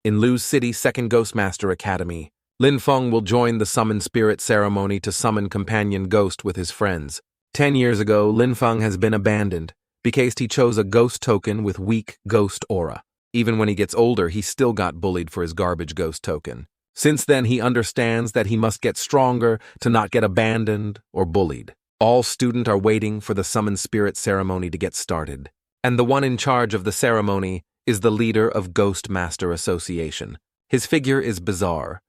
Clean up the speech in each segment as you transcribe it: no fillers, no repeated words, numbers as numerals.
In Lu's City's second Ghostmaster Academy, Lin Feng will join the Summon Spirit ceremony to summon companion ghost with his friends. 10 years ago, Lin Feng has been abandoned because he chose a ghost token with weak ghost aura. Even when he gets older, he still got bullied for his garbage ghost token. Since then, he understands that he must get stronger to not get abandoned or bullied. All students are waiting for the Summon Spirit ceremony to get started. And the one in charge of the ceremony is the leader of Ghost Master Association. His figure is bizarre.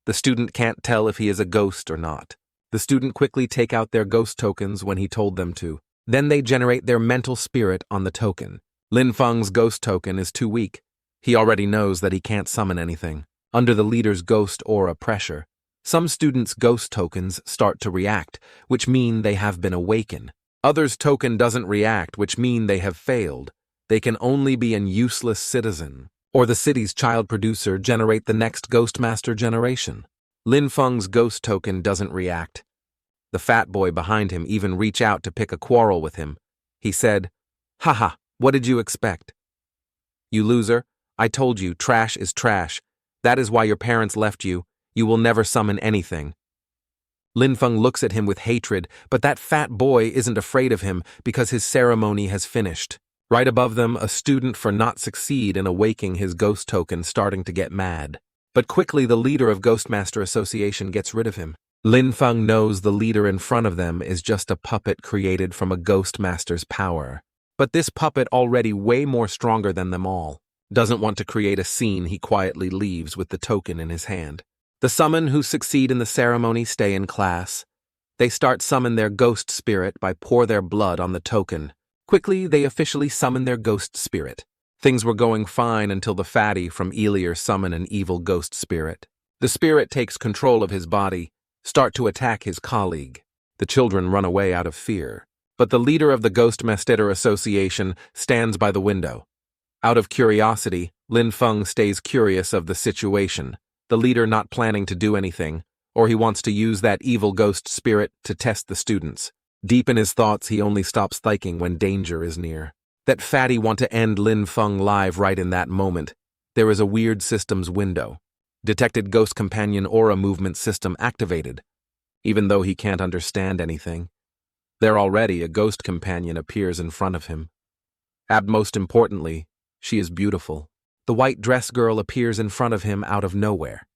The student can't tell if he is a ghost or not. The student quickly take out their ghost tokens when he told them to. Then they generate their mental spirit on the token. Lin Feng's ghost token is too weak. He already knows that he can't summon anything. Under the leader's ghost aura pressure, some students' ghost tokens start to react, which mean they have been awakened. Others' token doesn't react, which mean they have failed. They can only be an useless citizen, or the city's child producer generate the next Ghostmaster generation. Lin Feng's ghost token doesn't react. The fat boy behind him even reach out to pick a quarrel with him. He said, "Haha, what did you expect? You loser, I told you trash is trash. That is why your parents left you. You will never summon anything." Lin Feng looks at him with hatred, but that fat boy isn't afraid of him because his ceremony has finished. Right above them, a student for not succeed in awaking his ghost token starting to get mad. But quickly the leader of Ghostmaster Association gets rid of him. Lin Feng knows the leader in front of them is just a puppet created from a Ghostmaster's power. But this puppet, already way more stronger than them all, doesn't want to create a scene. He quietly leaves with the token in his hand. The summon who succeed in the ceremony stay in class. They start summon their ghost spirit by pour their blood on the token. Quickly, they officially summon their ghost spirit. Things were going fine until the fatty from Elir summon an evil ghost spirit. The spirit takes control of his body, start to attack his colleague. The children run away out of fear. But the leader of the Ghostmaster Association stands by the window. Out of curiosity, Lin Feng stays curious of the situation, the leader not planning to do anything, or he wants to use that evil ghost spirit to test the students. Deep in his thoughts, he only stops thinking when danger is near. That fatty want to end Lin Feng live right in that moment. There is a weird systems window. Detected ghost companion aura movement system activated. Even though he can't understand anything, there already a ghost companion appears in front of him. Most importantly, she is beautiful. The white dress girl appears in front of him out of nowhere.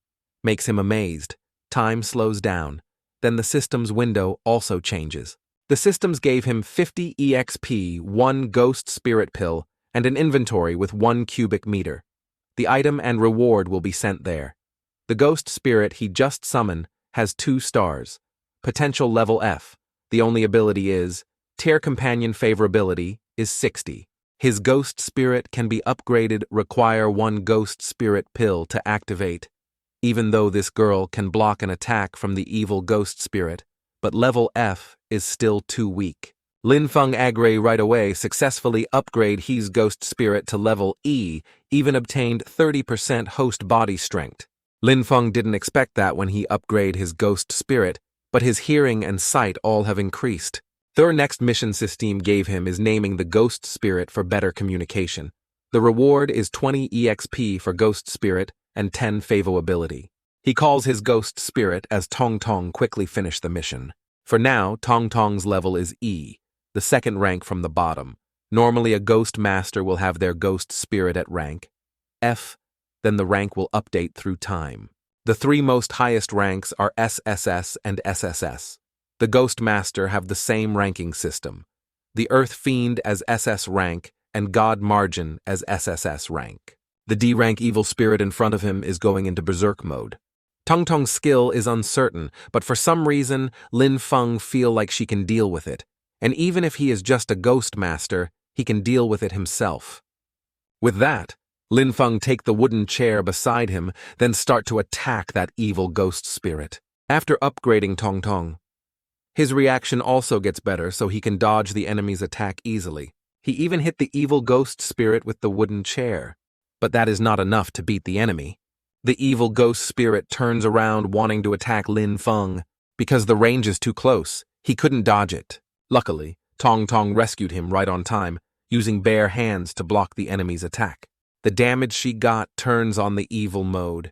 Makes him amazed. Time slows down. Then the system's window also changes. The systems gave him 50 EXP, 1 ghost spirit pill, and an inventory with 1 cubic meter. The item and reward will be sent there. The ghost spirit he just summoned has 2 stars. Potential level F. The only ability is Tier Companion Favorability is 60. His ghost spirit can be upgraded, require 1 ghost spirit pill to activate. Even though this girl can block an attack from the evil ghost spirit, but level F is still too weak. Lin Feng agree right away successfully upgrade his ghost spirit to level E, even obtained 30% host body strength. Lin Feng didn't expect that when he upgrade his ghost spirit, but his hearing and sight all have increased. Their next mission system gave him is naming the ghost spirit for better communication. The reward is 20 EXP for ghost spirit and 10 Favo ability. He calls his ghost spirit as Tong Tong quickly finish the mission. For now, Tong Tong's level is E, the second rank from the bottom. Normally a ghost master will have their ghost spirit at rank F, then the rank will update through time. The 3 most highest ranks are SSS and SSS. The Ghost Master have the same ranking system. The Earth Fiend as SS rank and God Margin as SSS rank. The D rank evil spirit in front of him is going into berserk mode. Tong Tong's skill is uncertain, but for some reason, Lin Feng feel like she can deal with it. And even if he is just a Ghost Master, he can deal with it himself. With that, Lin Feng take the wooden chair beside him, then start to attack that evil ghost spirit. After upgrading Tong Tong, his reaction also gets better so he can dodge the enemy's attack easily. He even hit the evil ghost spirit with the wooden chair. But that is not enough to beat the enemy. The evil ghost spirit turns around wanting to attack Lin Feng. Because the range is too close, he couldn't dodge it. Luckily, Tong Tong rescued him right on time, using bare hands to block the enemy's attack. The damage she got turns on the evil mode.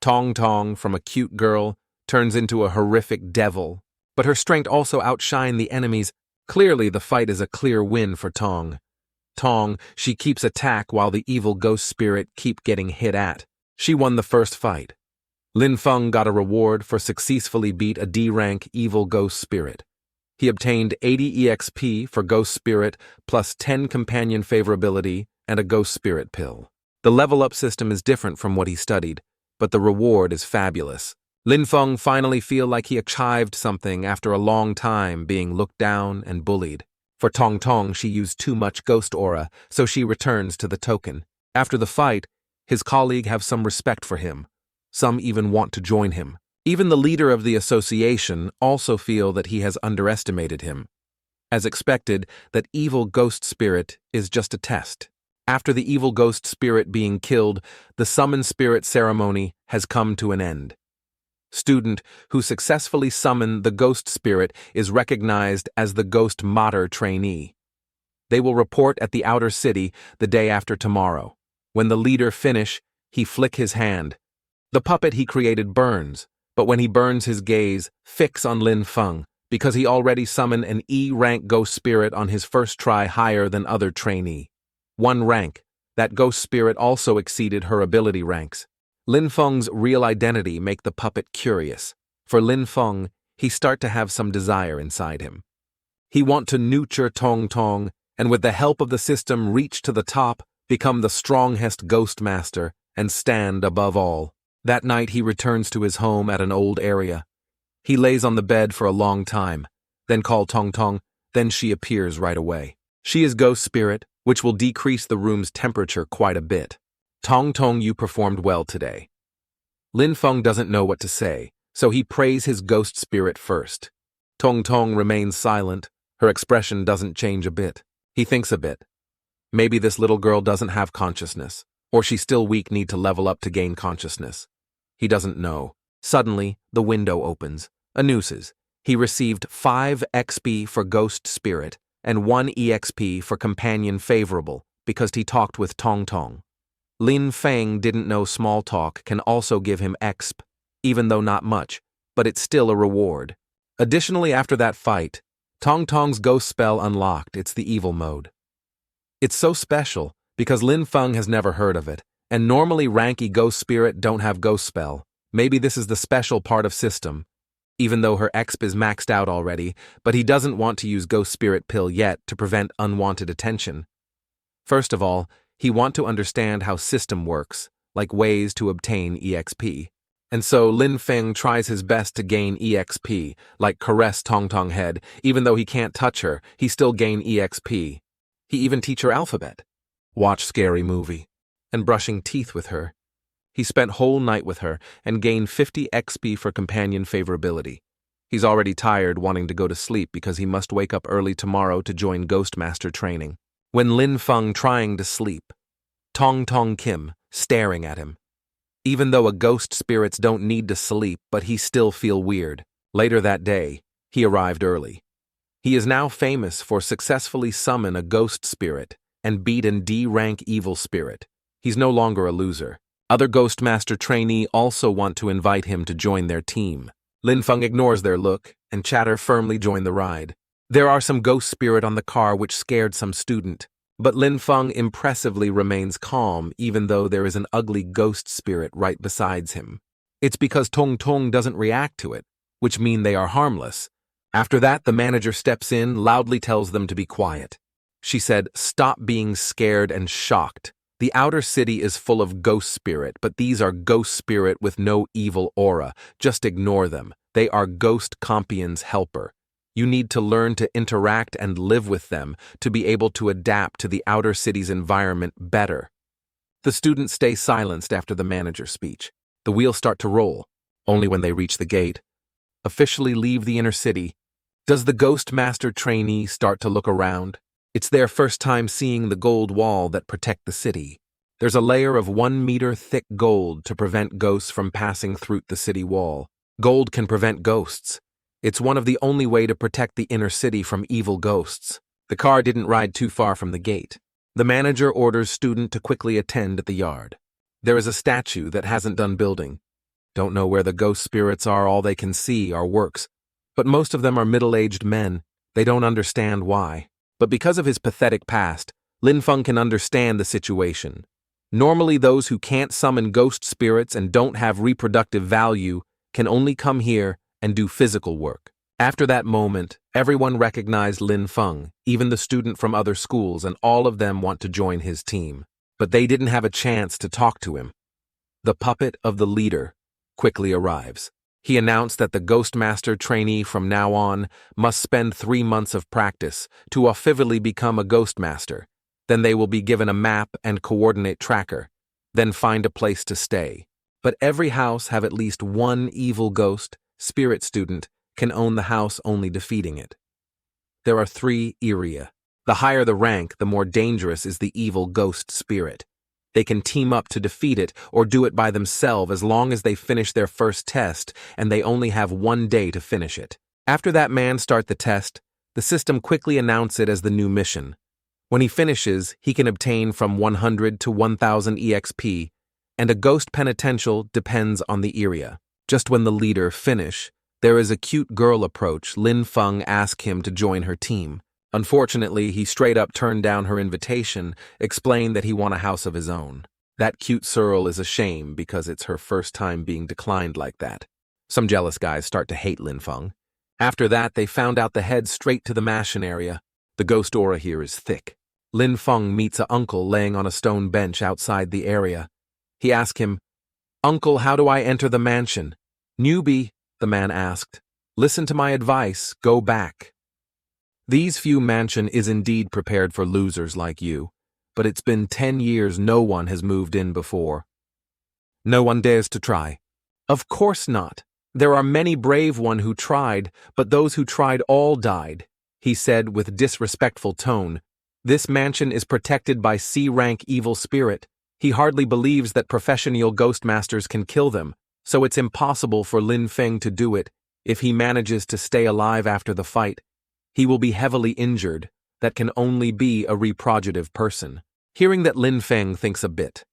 Tong Tong, from a cute girl, turns into a horrific devil, but her strength also outshined the enemies. Clearly, the fight is a clear win for Tong. Tong, she keeps attack while the evil ghost spirit keep getting hit at. She won the first fight. Lin Feng got a reward for successfully beat a D-rank evil ghost spirit. He obtained 80 EXP for ghost spirit plus 10 companion favorability and a ghost spirit pill. The level-up system is different from what he studied, but the reward is fabulous. Lin Feng finally feel like he achieved something after a long time being looked down and bullied. For Tong Tong, she used too much ghost aura, so she returns to the token. After the fight, his colleagues have some respect for him. Some even want to join him. Even the leader of the association also feel that he has underestimated him. As expected, that evil ghost spirit is just a test. After the evil ghost spirit being killed, the summon spirit ceremony has come to an end. Student who successfully summoned the ghost spirit is recognized as the ghost mater trainee. They will report at the outer city the day after tomorrow. When the leader finish, he flick his hand. The puppet he created burns, but when he burns his gaze, fix on Lin Feng, because he already summoned an E-rank ghost spirit on his first try higher than other trainee. 1 rank, that ghost spirit also exceeded her ability ranks. Lin Feng's real identity make the puppet curious. For Lin Feng, he start to have some desire inside him. He want to nurture Tong Tong, and with the help of the system reach to the top, become the strongest ghost master, and stand above all. That night he returns to his home at an old area. He lays on the bed for a long time, then call Tong Tong, then she appears right away. She is ghost spirit, which will decrease the room's temperature quite a bit. Tong Tong, you performed well today. Lin Feng doesn't know what to say, so he prays his ghost spirit first. Tong Tong remains silent, her expression doesn't change a bit. He thinks a bit. Maybe this little girl doesn't have consciousness, or she's still weak, need to level up to gain consciousness. He doesn't know. Suddenly, the window opens. Announces he received 5 XP for ghost spirit and 1 EXP for companion favorable because he talked with Tong Tong. Lin Feng didn't know small talk can also give him XP, even though not much, but it's still a reward. Additionally, after that fight, Tong Tong's ghost spell unlocked. It's the evil mode. It's so special because Lin Feng has never heard of it, and normally ranky ghost spirit don't have ghost spell. Maybe this is the special part of system, even though her XP is maxed out already, but he doesn't want to use ghost spirit pill yet to prevent unwanted attention. First of all, he want to understand how system works, like ways to obtain EXP. And so Lin Feng tries his best to gain EXP, like caress Tong Tong head. Even though he can't touch her, he still gain EXP. He even teach her alphabet, watch scary movie, and brushing teeth with her. He spent whole night with her and gained 50 XP for companion favorability. He's already tired, wanting to go to sleep because he must wake up early tomorrow to join Ghostmaster training. When Lin Feng trying to sleep, Tong Tong Kim staring at him. Even though a ghost spirits don't need to sleep, but he still feel weird. Later that day, he arrived early. He is now famous for successfully summon a ghost spirit and beat an D-rank evil spirit. He's no longer a loser. Other Ghostmaster trainee also want to invite him to join their team. Lin Feng ignores their look and chatter firmly join the ride. There are some ghost spirit on the car which scared some student, but Lin Feng impressively remains calm even though there is an ugly ghost spirit right besides him. It's because Tong Tong doesn't react to it, which mean they are harmless. After that, the manager steps in, loudly tells them to be quiet. She said, "Stop being scared and shocked. The outer city is full of ghost spirit, but these are ghost spirit with no evil aura. Just ignore them. They are ghost compion's helper. You need to learn to interact and live with them to be able to adapt to the outer city's environment better." The students stay silenced after the manager's speech. The wheels start to roll, only when they reach the gate. Officially leave the inner city. Does the Ghostmaster trainee start to look around? It's their first time seeing the gold wall that protect the city. There's a layer of 1 meter thick gold to prevent ghosts from passing through the city wall. Gold can prevent ghosts. It's one of the only way to protect the inner city from evil ghosts. The car didn't ride too far from the gate. The manager orders student to quickly attend at the yard. There is a statue that hasn't done building. Don't know where the ghost spirits are, all they can see are works. But most of them are middle-aged men. They don't understand why. But because of his pathetic past, Lin Feng can understand the situation. Normally those who can't summon ghost spirits and don't have reproductive value can only come here and do physical work. After that moment, everyone recognized Lin Feng, even the student from other schools, and all of them want to join his team. But they didn't have a chance to talk to him. The puppet of the leader quickly arrives. He announced that the Ghostmaster trainee from now on must spend 3 months of practice to officially become a Ghostmaster. Then they will be given a map and coordinate tracker, then find a place to stay. But every house have at least one evil ghost, spirit student, can own the house only defeating it. There are 3 area. The higher the rank, the more dangerous is the evil ghost spirit. They can team up to defeat it or do it by themselves as long as they finish their first test, and they only have 1 day to finish it. After that man start the test, the system quickly announce it as the new mission. When he finishes, he can obtain from 100 to 1000 EXP, and a ghost penitential depends on the area. Just when the leader finish, there is a cute girl approach. Lin Feng asks him to join her team. Unfortunately, he straight up turned down her invitation, explained that he want a house of his own. That cute Searle is a shame because it's her first time being declined like that. Some jealous guys start to hate Lin Feng. After that, they found out the head straight to the mansion area. The ghost aura here is thick. Lin Feng meets an uncle laying on a stone bench outside the area. He asks him, "Uncle, how do I enter the mansion?" "Newbie," the man asked. "Listen to my advice, go back." These few mansion is indeed prepared for losers like you, but it's been 10 years no one has moved in before. No one dares to try. Of course not. There are many brave one who tried, but those who tried all died, he said with disrespectful tone. This mansion is protected by C-rank evil spirit. He hardly believes that professional ghostmasters can kill them, so it's impossible for Lin Feng to do it. If he manages to stay alive after the fight, he will be heavily injured. That can only be a reproductive person. Hearing that, Lin Feng thinks a bit.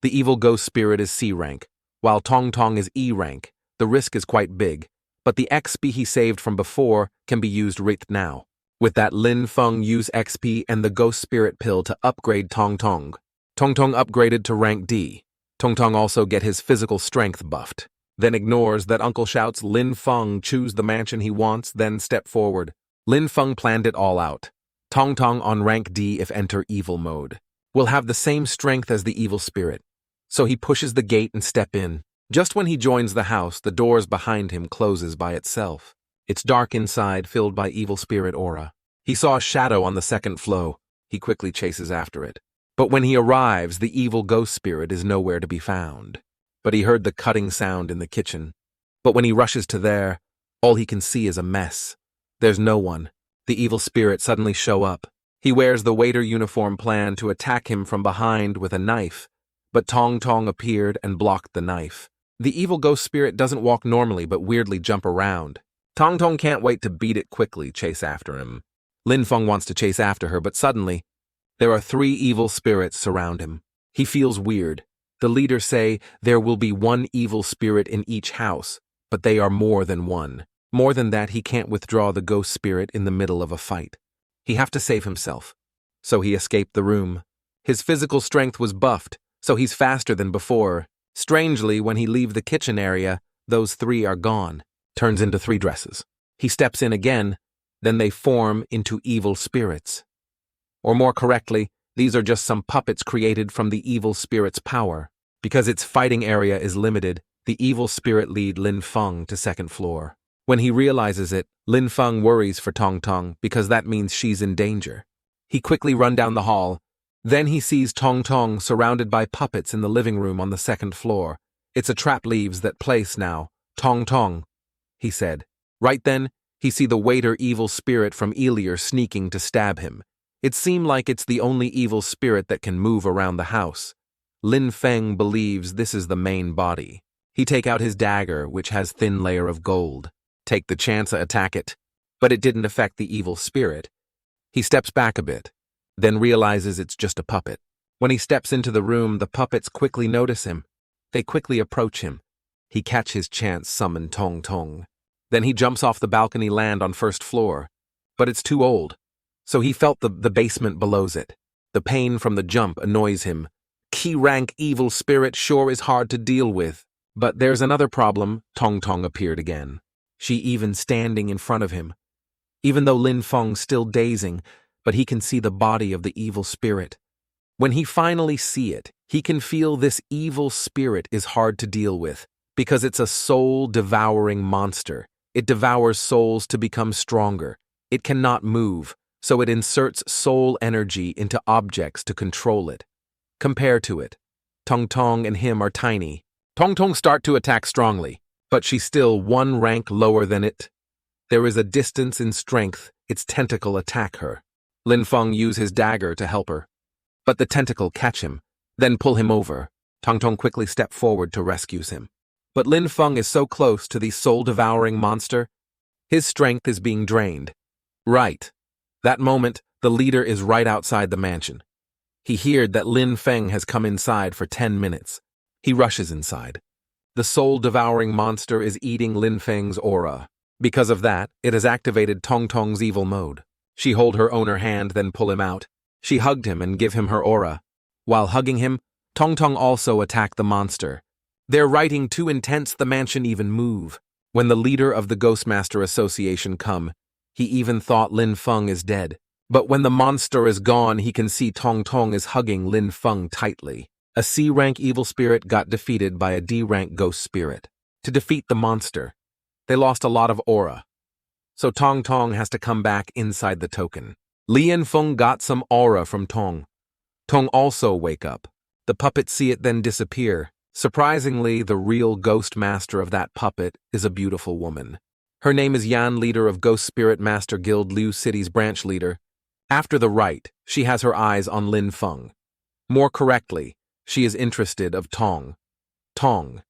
The evil ghost spirit is C-rank, while Tong Tong is E-rank. The risk is quite big, but the XP he saved from before can be used right now. With that, Lin Feng used XP and the ghost spirit pill to upgrade Tong Tong. Tong Tong upgraded to rank D. Tong Tong also get his physical strength buffed. Then ignores that uncle shouts Lin Feng choose the mansion he wants, then step forward. Lin Feng planned it all out. Tong Tong on rank D if enter evil mode. Will have the same strength as the evil spirit. So he pushes the gate and step in. Just when he joins the house, the doors behind him closes by itself. It's dark inside, filled by evil spirit aura. He saw a shadow on the second floor. He quickly chases after it. But when he arrives, the evil ghost spirit is nowhere to be found. But he heard the cutting sound in the kitchen. But when he rushes to there, all he can see is a mess. There's no one. The evil spirit suddenly show up. He wears the waiter uniform plan to attack him from behind with a knife. But Tong Tong appeared and blocked the knife. The evil ghost spirit doesn't walk normally but weirdly jump around. Tong Tong can't wait to beat it quickly, chase after him. Lin Feng wants to chase after her, but suddenly, there are 3 evil spirits surround him. He feels weird. The leaders say there will be 1 evil spirit in each house, but they are more than 1. More than that, he can't withdraw the ghost spirit in the middle of a fight. He have to save himself. So he escaped the room. His physical strength was buffed, so he's faster than before. Strangely, when he leaves the kitchen area, those 3 are gone. Turns into 3 dresses. He steps in again, then they form into evil spirits. Or more correctly, these are just some puppets created from the evil spirit's power. Because its fighting area is limited, the evil spirit lead Lin Feng to second floor. When he realizes it, Lin Feng worries for Tong Tong because that means she's in danger. He quickly runs down the hall. Then he sees Tong Tong surrounded by puppets in the living room on the second floor. It's a trap leaves that place now. Tong Tong, he said. Right then, he see the waiter evil spirit from Elier sneaking to stab him. It seemed like it's the only evil spirit that can move around the house. Lin Feng believes this is the main body. He take out his dagger, which has thin layer of gold. Take the chance to attack it. But it didn't affect the evil spirit. He steps back a bit. then realizes it's just a puppet. When he steps into the room, the puppets quickly notice him. They quickly approach him. He catch his chance summon Tong Tong. Then he jumps off the balcony land on first floor. But it's too old, so he felt the basement belows it. The pain from the jump annoys him. Key rank evil spirit sure is hard to deal with. But there's another problem. Tong Tong appeared again. She even standing in front of him. Even though Lin Feng's still dazing, but he can see the body of the evil spirit. When he finally see it, he can feel this evil spirit is hard to deal with, because it's a soul-devouring monster. It devours souls to become stronger. It cannot move, so it inserts soul energy into objects to control it. Compare to it. Tong Tong and him are tiny. Tong Tong start to attack strongly, but she's still one rank lower than it. There is a distance in strength. Its tentacle attack her. Lin Feng use his dagger to help her. But the tentacle catch him, then pull him over. Tong Tong quickly step forward to rescue him. But Lin Feng is so close to the soul-devouring monster, his strength is being drained. Right. That moment, the leader is right outside the mansion. He heard that Lin Feng has come inside for 10 minutes. He rushes inside. The soul-devouring monster is eating Lin Feng's aura. Because of that, it has activated Tong Tong's evil mode. She hold her owner hand, then pull him out. She hugged him and give him her aura. While hugging him, Tong Tong also attacked the monster. Their writing too intense the mansion even move. When the leader of the Ghostmaster Association come, he even thought Lin Feng is dead. But when the monster is gone, he can see Tong Tong is hugging Lin Feng tightly. A C-rank evil spirit got defeated by a D-rank ghost spirit. To defeat the monster, they lost a lot of aura. So Tong Tong has to come back inside the token. Lin Feng got some aura from Tong. Tong also wake up. The puppet see it then disappear. Surprisingly, the real ghost master of that puppet is a beautiful woman. Her name is Yan, leader of Ghost Spirit Master Guild, Liu City's branch leader. After the rite, she has her eyes on Lin Feng. More correctly, she is interested of Tong. Tong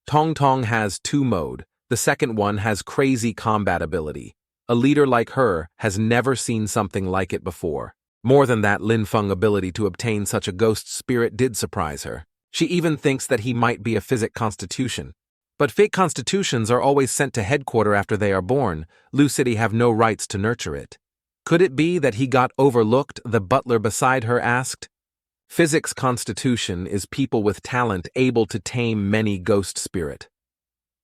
has two mode. The second one has crazy combat ability. A leader like her has never seen something like it before. More than that, Lin Feng's ability to obtain such a ghost spirit did surprise her. She even thinks that he might be a physic constitution. But fake constitutions are always sent to headquarters after they are born. Liu City have no rights to nurture it. Could it be that he got overlooked? The butler beside her asked. Physics constitution is people with talent able to tame many ghost spirit.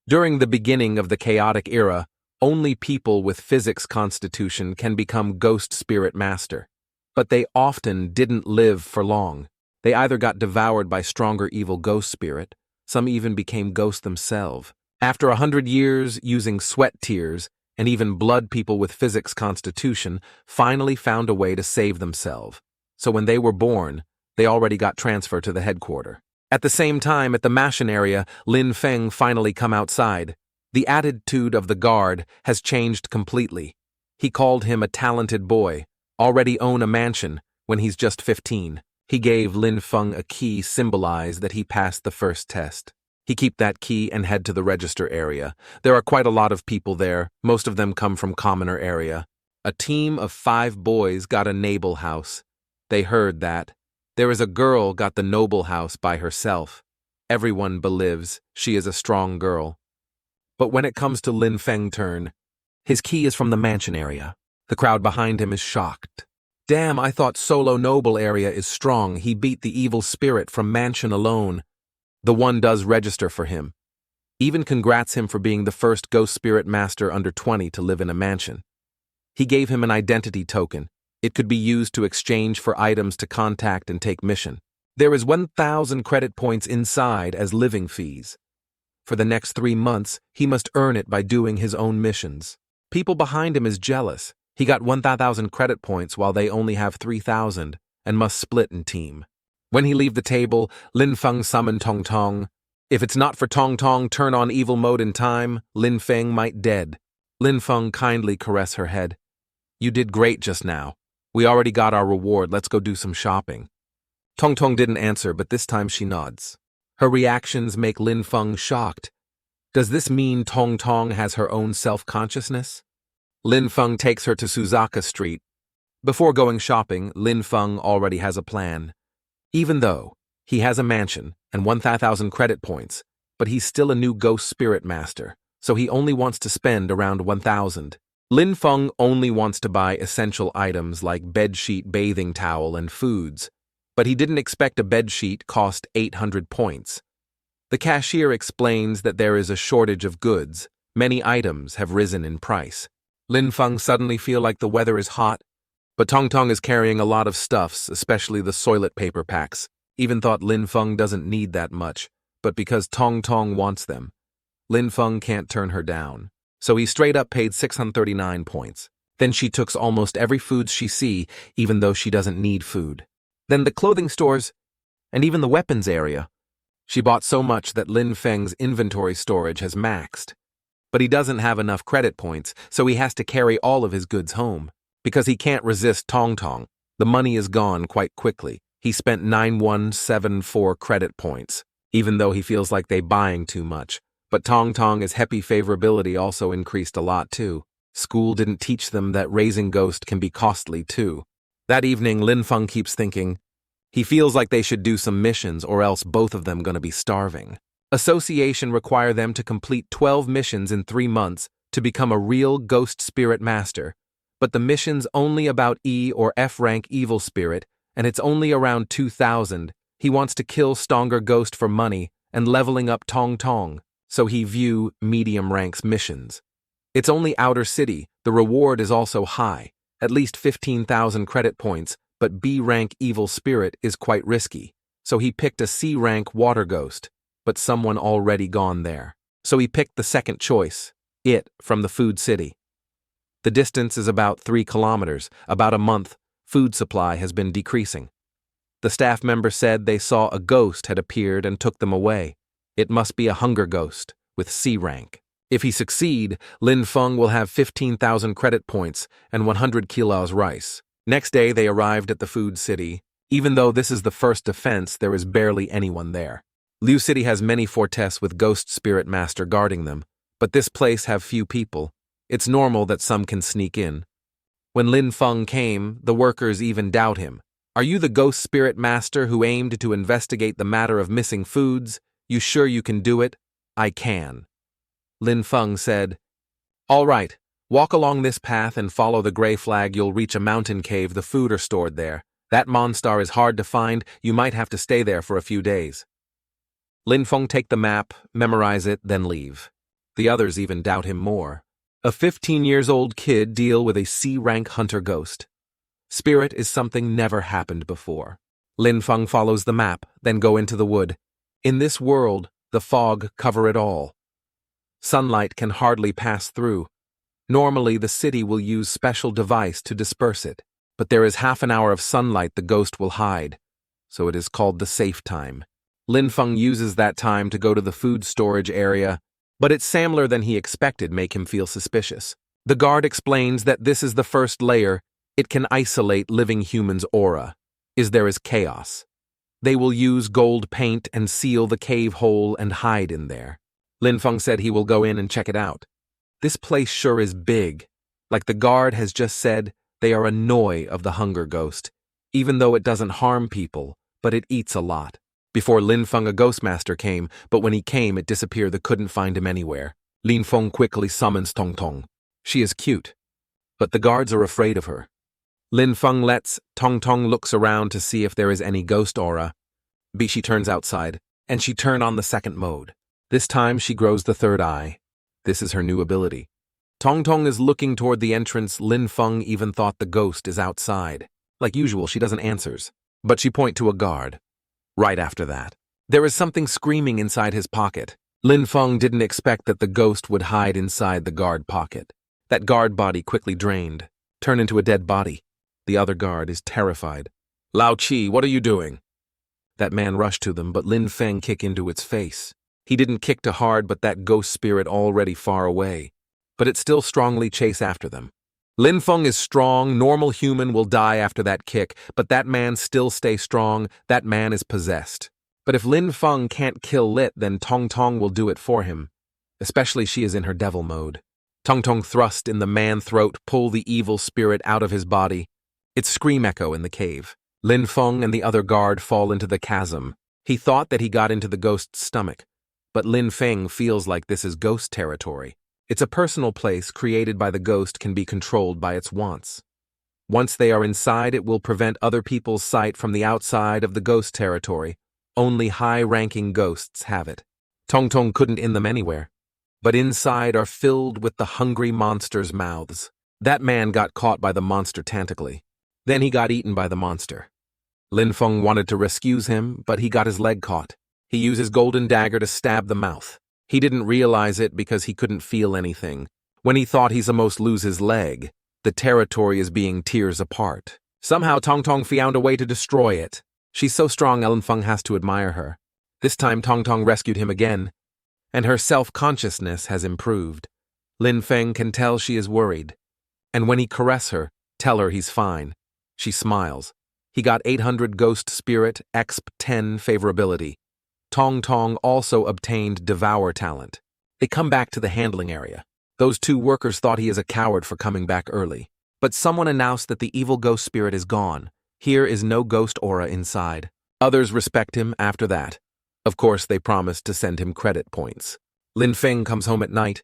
During the beginning of the chaotic era, only people with physics constitution can become ghost spirit master. But they often didn't live for long. They either got devoured by stronger evil ghost spirit, some even became ghosts themselves. After 100 years using sweat tears, and even blood, people with physics constitution finally found a way to save themselves. So when they were born, they already got transferred to the headquarters. At the same time, at the mansion area, Lin Feng finally come outside. The attitude of the guard has changed completely. He called him a talented boy, already own a mansion when he's just 15. He gave Lin Feng a key symbolize that he passed the first test. He keep that key and head to the register area. There are quite a lot of people there. Most of them come from commoner area. A team of 5 boys got a noble house. They heard that. There is a girl got the noble house by herself. Everyone believes she is a strong girl. But when it comes to Lin Feng's turn, his key is from the mansion area. The crowd behind him is shocked. Damn, I thought solo noble area is strong. He beat the evil spirit from mansion alone. The one does register for him. Even congrats him for being the first ghost spirit master under 20 to live in a mansion. He gave him an identity token. It could be used to exchange for items to contact and take mission. There is 1,000 credit points inside as living fees. For the next 3 months, he must earn it by doing his own missions. People behind him is jealous. He got 1,000 credit points while they only have 3,000 and must split in team. When he leave the table, Lin Feng summon Tong Tong. If it's not for Tong Tong turn on evil mode in time, Lin Feng might dead. Lin Feng kindly caress her head. You did great just now. We already got our reward, let's go do some shopping. Tong Tong didn't answer, but this time she nods. Her reactions make Lin Feng shocked. Does this mean Tong Tong has her own self-consciousness? Lin Feng takes her to Suzaka Street. Before going shopping, Lin Feng already has a plan. Even though he has a mansion and 1,000 credit points, but he's still a new ghost spirit master, so he only wants to spend around 1,000. Lin Feng only wants to buy essential items like bedsheet, bathing towel, and foods, but he didn't expect a bedsheet cost 800 points. The cashier explains that there is a shortage of goods. Many items have risen in price. Lin Feng suddenly feel like the weather is hot, but Tong Tong is carrying a lot of stuffs, especially the toilet paper packs. Even thought Lin Feng doesn't need that much, but because Tong Tong wants them, Lin Feng can't turn her down. So he straight up paid 639 points. Then she took almost every food she see, even though she doesn't need food. Then the clothing stores, and even the weapons area. She bought so much that Lin Feng's inventory storage has maxed. But he doesn't have enough credit points, so he has to carry all of his goods home. Because he can't resist Tong Tong, the money is gone quite quickly. He spent 9174 credit points, even though he feels like they buying too much. But Tong Tong's happy favorability also increased a lot too. School didn't teach them that raising ghost can be costly too. That evening, Lin Feng keeps thinking, he feels like they should do some missions or else both of them gonna be starving. Association require them to complete 12 missions in 3 months to become a real ghost spirit master. But the mission's only about E or F rank evil spirit, and it's only around 2,000. He wants to kill stronger ghost for money and leveling up Tong Tong, so he view medium ranks missions. It's only outer city, the reward is also high, at least 15,000 credit points, but B rank evil spirit is quite risky, so he picked a C rank water ghost, but someone already gone there. So he picked the second choice, it from the food city. The distance is about 3 kilometers. About a month, food supply has been decreasing. The staff member said they saw a ghost had appeared and took them away. It must be a hunger ghost with C rank. If he succeed, Lin Feng will have 15,000 credit points and 100 kilos rice. Next day they arrived at the food city. Even though this is the first defense, there is barely anyone there. Liu City has many fortresses with ghost spirit master guarding them, but this place have few people. It's normal that some can sneak in. When Lin Feng came, the workers even doubt him. Are you the ghost spirit master who aimed to investigate the matter of missing foods? You sure you can do it? I can. Lin Feng said, all right, walk along this path and follow the gray flag. You'll reach a mountain cave. The food are stored there. That monster is hard to find. You might have to stay there for a few days. Lin Feng take the map, memorize it, then leave. The others even doubt him more. A 15-year-old kid deal with a C-rank hunter ghost. Spirit is something never happened before. Lin Feng follows the map, then go into the wood. In this world, the fog cover it all. Sunlight can hardly pass through. Normally, the city will use special device to disperse it, but there is half an hour of sunlight the ghost will hide, so it is called the safe time. Lin Feng uses that time to go to the food storage area, but it's similar than he expected make him feel suspicious. The guard explains that this is the first layer. It can isolate living humans' aura. There is chaos. They will use gold paint and seal the cave hole and hide in there. Lin Feng said he will go in and check it out. This place sure is big. Like the guard has just said, they are annoyed of the hunger ghost, even though it doesn't harm people, but it eats a lot. Before Lin Feng a ghostmaster came, but when he came it disappeared. They couldn't find him anywhere. Lin Feng quickly summons Tong Tong. She is cute, but the guards are afraid of her. Lin Feng lets Tong Tong looks around to see if there is any ghost aura. She turns outside, and she turn on the second mode. This time she grows the third eye. This is her new ability. Tong Tong is looking toward the entrance. Lin Feng even thought the ghost is outside. Like usual, she doesn't answers, but she point to a guard. Right after that, there is something screaming inside his pocket. Lin Feng didn't expect that the ghost would hide inside the guard pocket. That guard body quickly drained, turned into a dead body. The other guard is terrified. Lao Chi, what are you doing? That man rushed to them, but Lin Feng kicked into its face. He didn't kick too hard, but that ghost spirit already far away. But it still strongly chase after them. Lin Feng is strong. Normal human will die after that kick, but that man still stay strong. That man is possessed. But if Lin Feng can't kill Lit, then Tong Tong will do it for him. Especially she is in her devil mode. Tong Tong thrust in the man throat, pull the evil spirit out of his body. It's scream echo in the cave. Lin Feng and the other guard fall into the chasm. He thought that he got into the ghost's stomach, but Lin Feng feels like this is ghost territory. It's a personal place created by the ghost can be controlled by its wants. Once they are inside, it will prevent other people's sight from the outside of the ghost territory. Only high-ranking ghosts have it. Tong Tong couldn't in them anywhere, but inside are filled with the hungry monsters' mouths. That man got caught by the monster tentacly. Then he got eaten by the monster. Lin Feng wanted to rescue him, but he got his leg caught. He used his golden dagger to stab the mouth. He didn't realize it because he couldn't feel anything. When he thought he's almost lose his leg, the territory is being tears apart. Somehow Tong Tong found a way to destroy it. She's so strong, Lin Feng has to admire her. This time Tong Tong rescued him again, and her self-consciousness has improved. Lin Feng can tell she is worried, and when he caress her, tell her he's fine. She smiles. He got 800 Ghost Spirit Exp 10 favorability. Tong Tong also obtained Devour talent. They come back to the handling area. Those two workers thought he is a coward for coming back early. But someone announced that the evil ghost spirit is gone. Here is no ghost aura inside. Others respect him after that. Of course, they promised to send him credit points. Lin Feng comes home at night.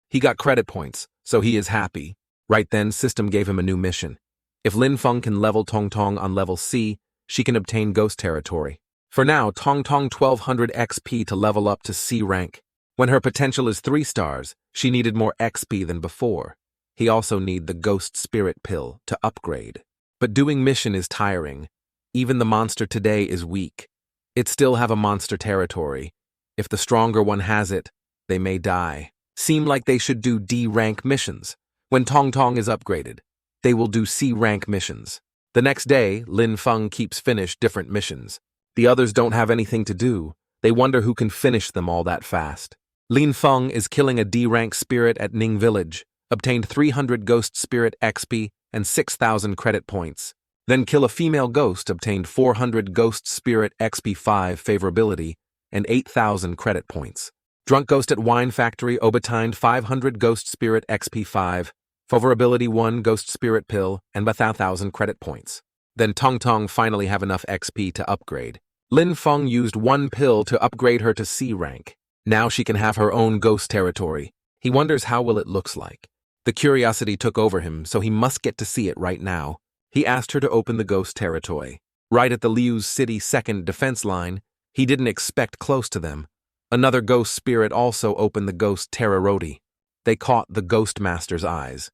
He got credit points, so he is happy. Right then, system gave him a new mission. If Lin Feng can level Tong Tong on level C, she can obtain ghost territory. For now, Tong Tong 1200 XP to level up to C rank. When her potential is 3 stars, she needed more XP than before. He also need the ghost spirit pill to upgrade. But doing mission is tiring. Even the monster today is weak. It still have a monster territory. If the stronger one has it, they may die. Seem like they should do D rank missions. When Tong Tong is upgraded, they will do C rank missions. The next day, Lin Feng keeps finish different missions. The others don't have anything to do. They wonder who can finish them all that fast. Lin Feng is killing a D-rank spirit at Ning Village, obtained 300 Ghost Spirit XP and 6,000 credit points. Then kill a female ghost, obtained 400 Ghost Spirit XP 5 favorability and 8,000 credit points. Drunk ghost at Wine Factory obtained 500 Ghost Spirit XP 5, favorability 1 Ghost Spirit pill and 1,000 credit points. Then Tong Tong finally have enough XP to upgrade. Lin Feng used 1 pill to upgrade her to C rank. Now she can have her own ghost territory. He wonders how will it looks like. The curiosity took over him, so he must get to see it right now. He asked her to open the ghost territory. Right at the Liu's city second defense line, he didn't expect close to them. Another ghost spirit also opened the ghost territory. They caught the ghost master's eyes.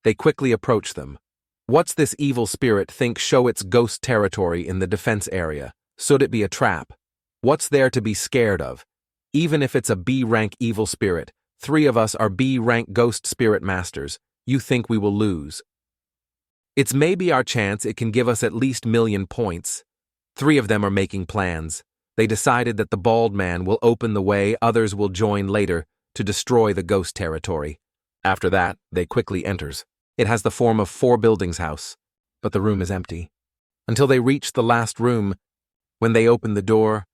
They quickly approached them. What's this evil spirit think show its ghost territory in the defense area? Should it be a trap? What's there to be scared of? Even if it's a B-rank evil spirit, 3 of us are B-rank ghost spirit masters. You think we will lose? It's maybe our chance it can give us at least million points. 3 of them are making plans. They decided that the bald man will open the way, others will join later to destroy the ghost territory. After that, they quickly enters. It has the form of 4 buildings house, but the room is empty. Until they reach the last room, when they opened the door,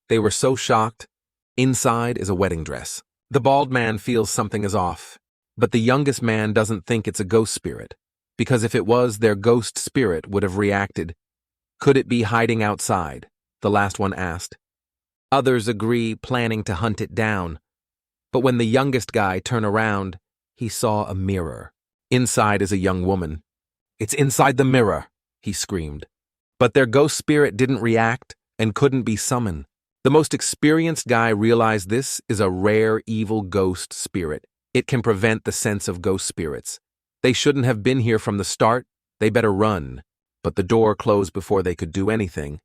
they were so shocked. Inside is a wedding dress. The bald man feels something is off, but the youngest man doesn't think it's a ghost spirit, because if it was, their ghost spirit would have reacted. Could it be hiding outside? The last one asked. Others agree, planning to hunt it down. But when the youngest guy turned around, he saw a mirror. Inside is a young woman. It's inside the mirror, he screamed. But their ghost spirit didn't react and couldn't be summoned. The most experienced guy realized this is a rare evil ghost spirit. It can prevent the sense of ghost spirits. They shouldn't have been here from the start. They better run. But the door closed before they could do anything.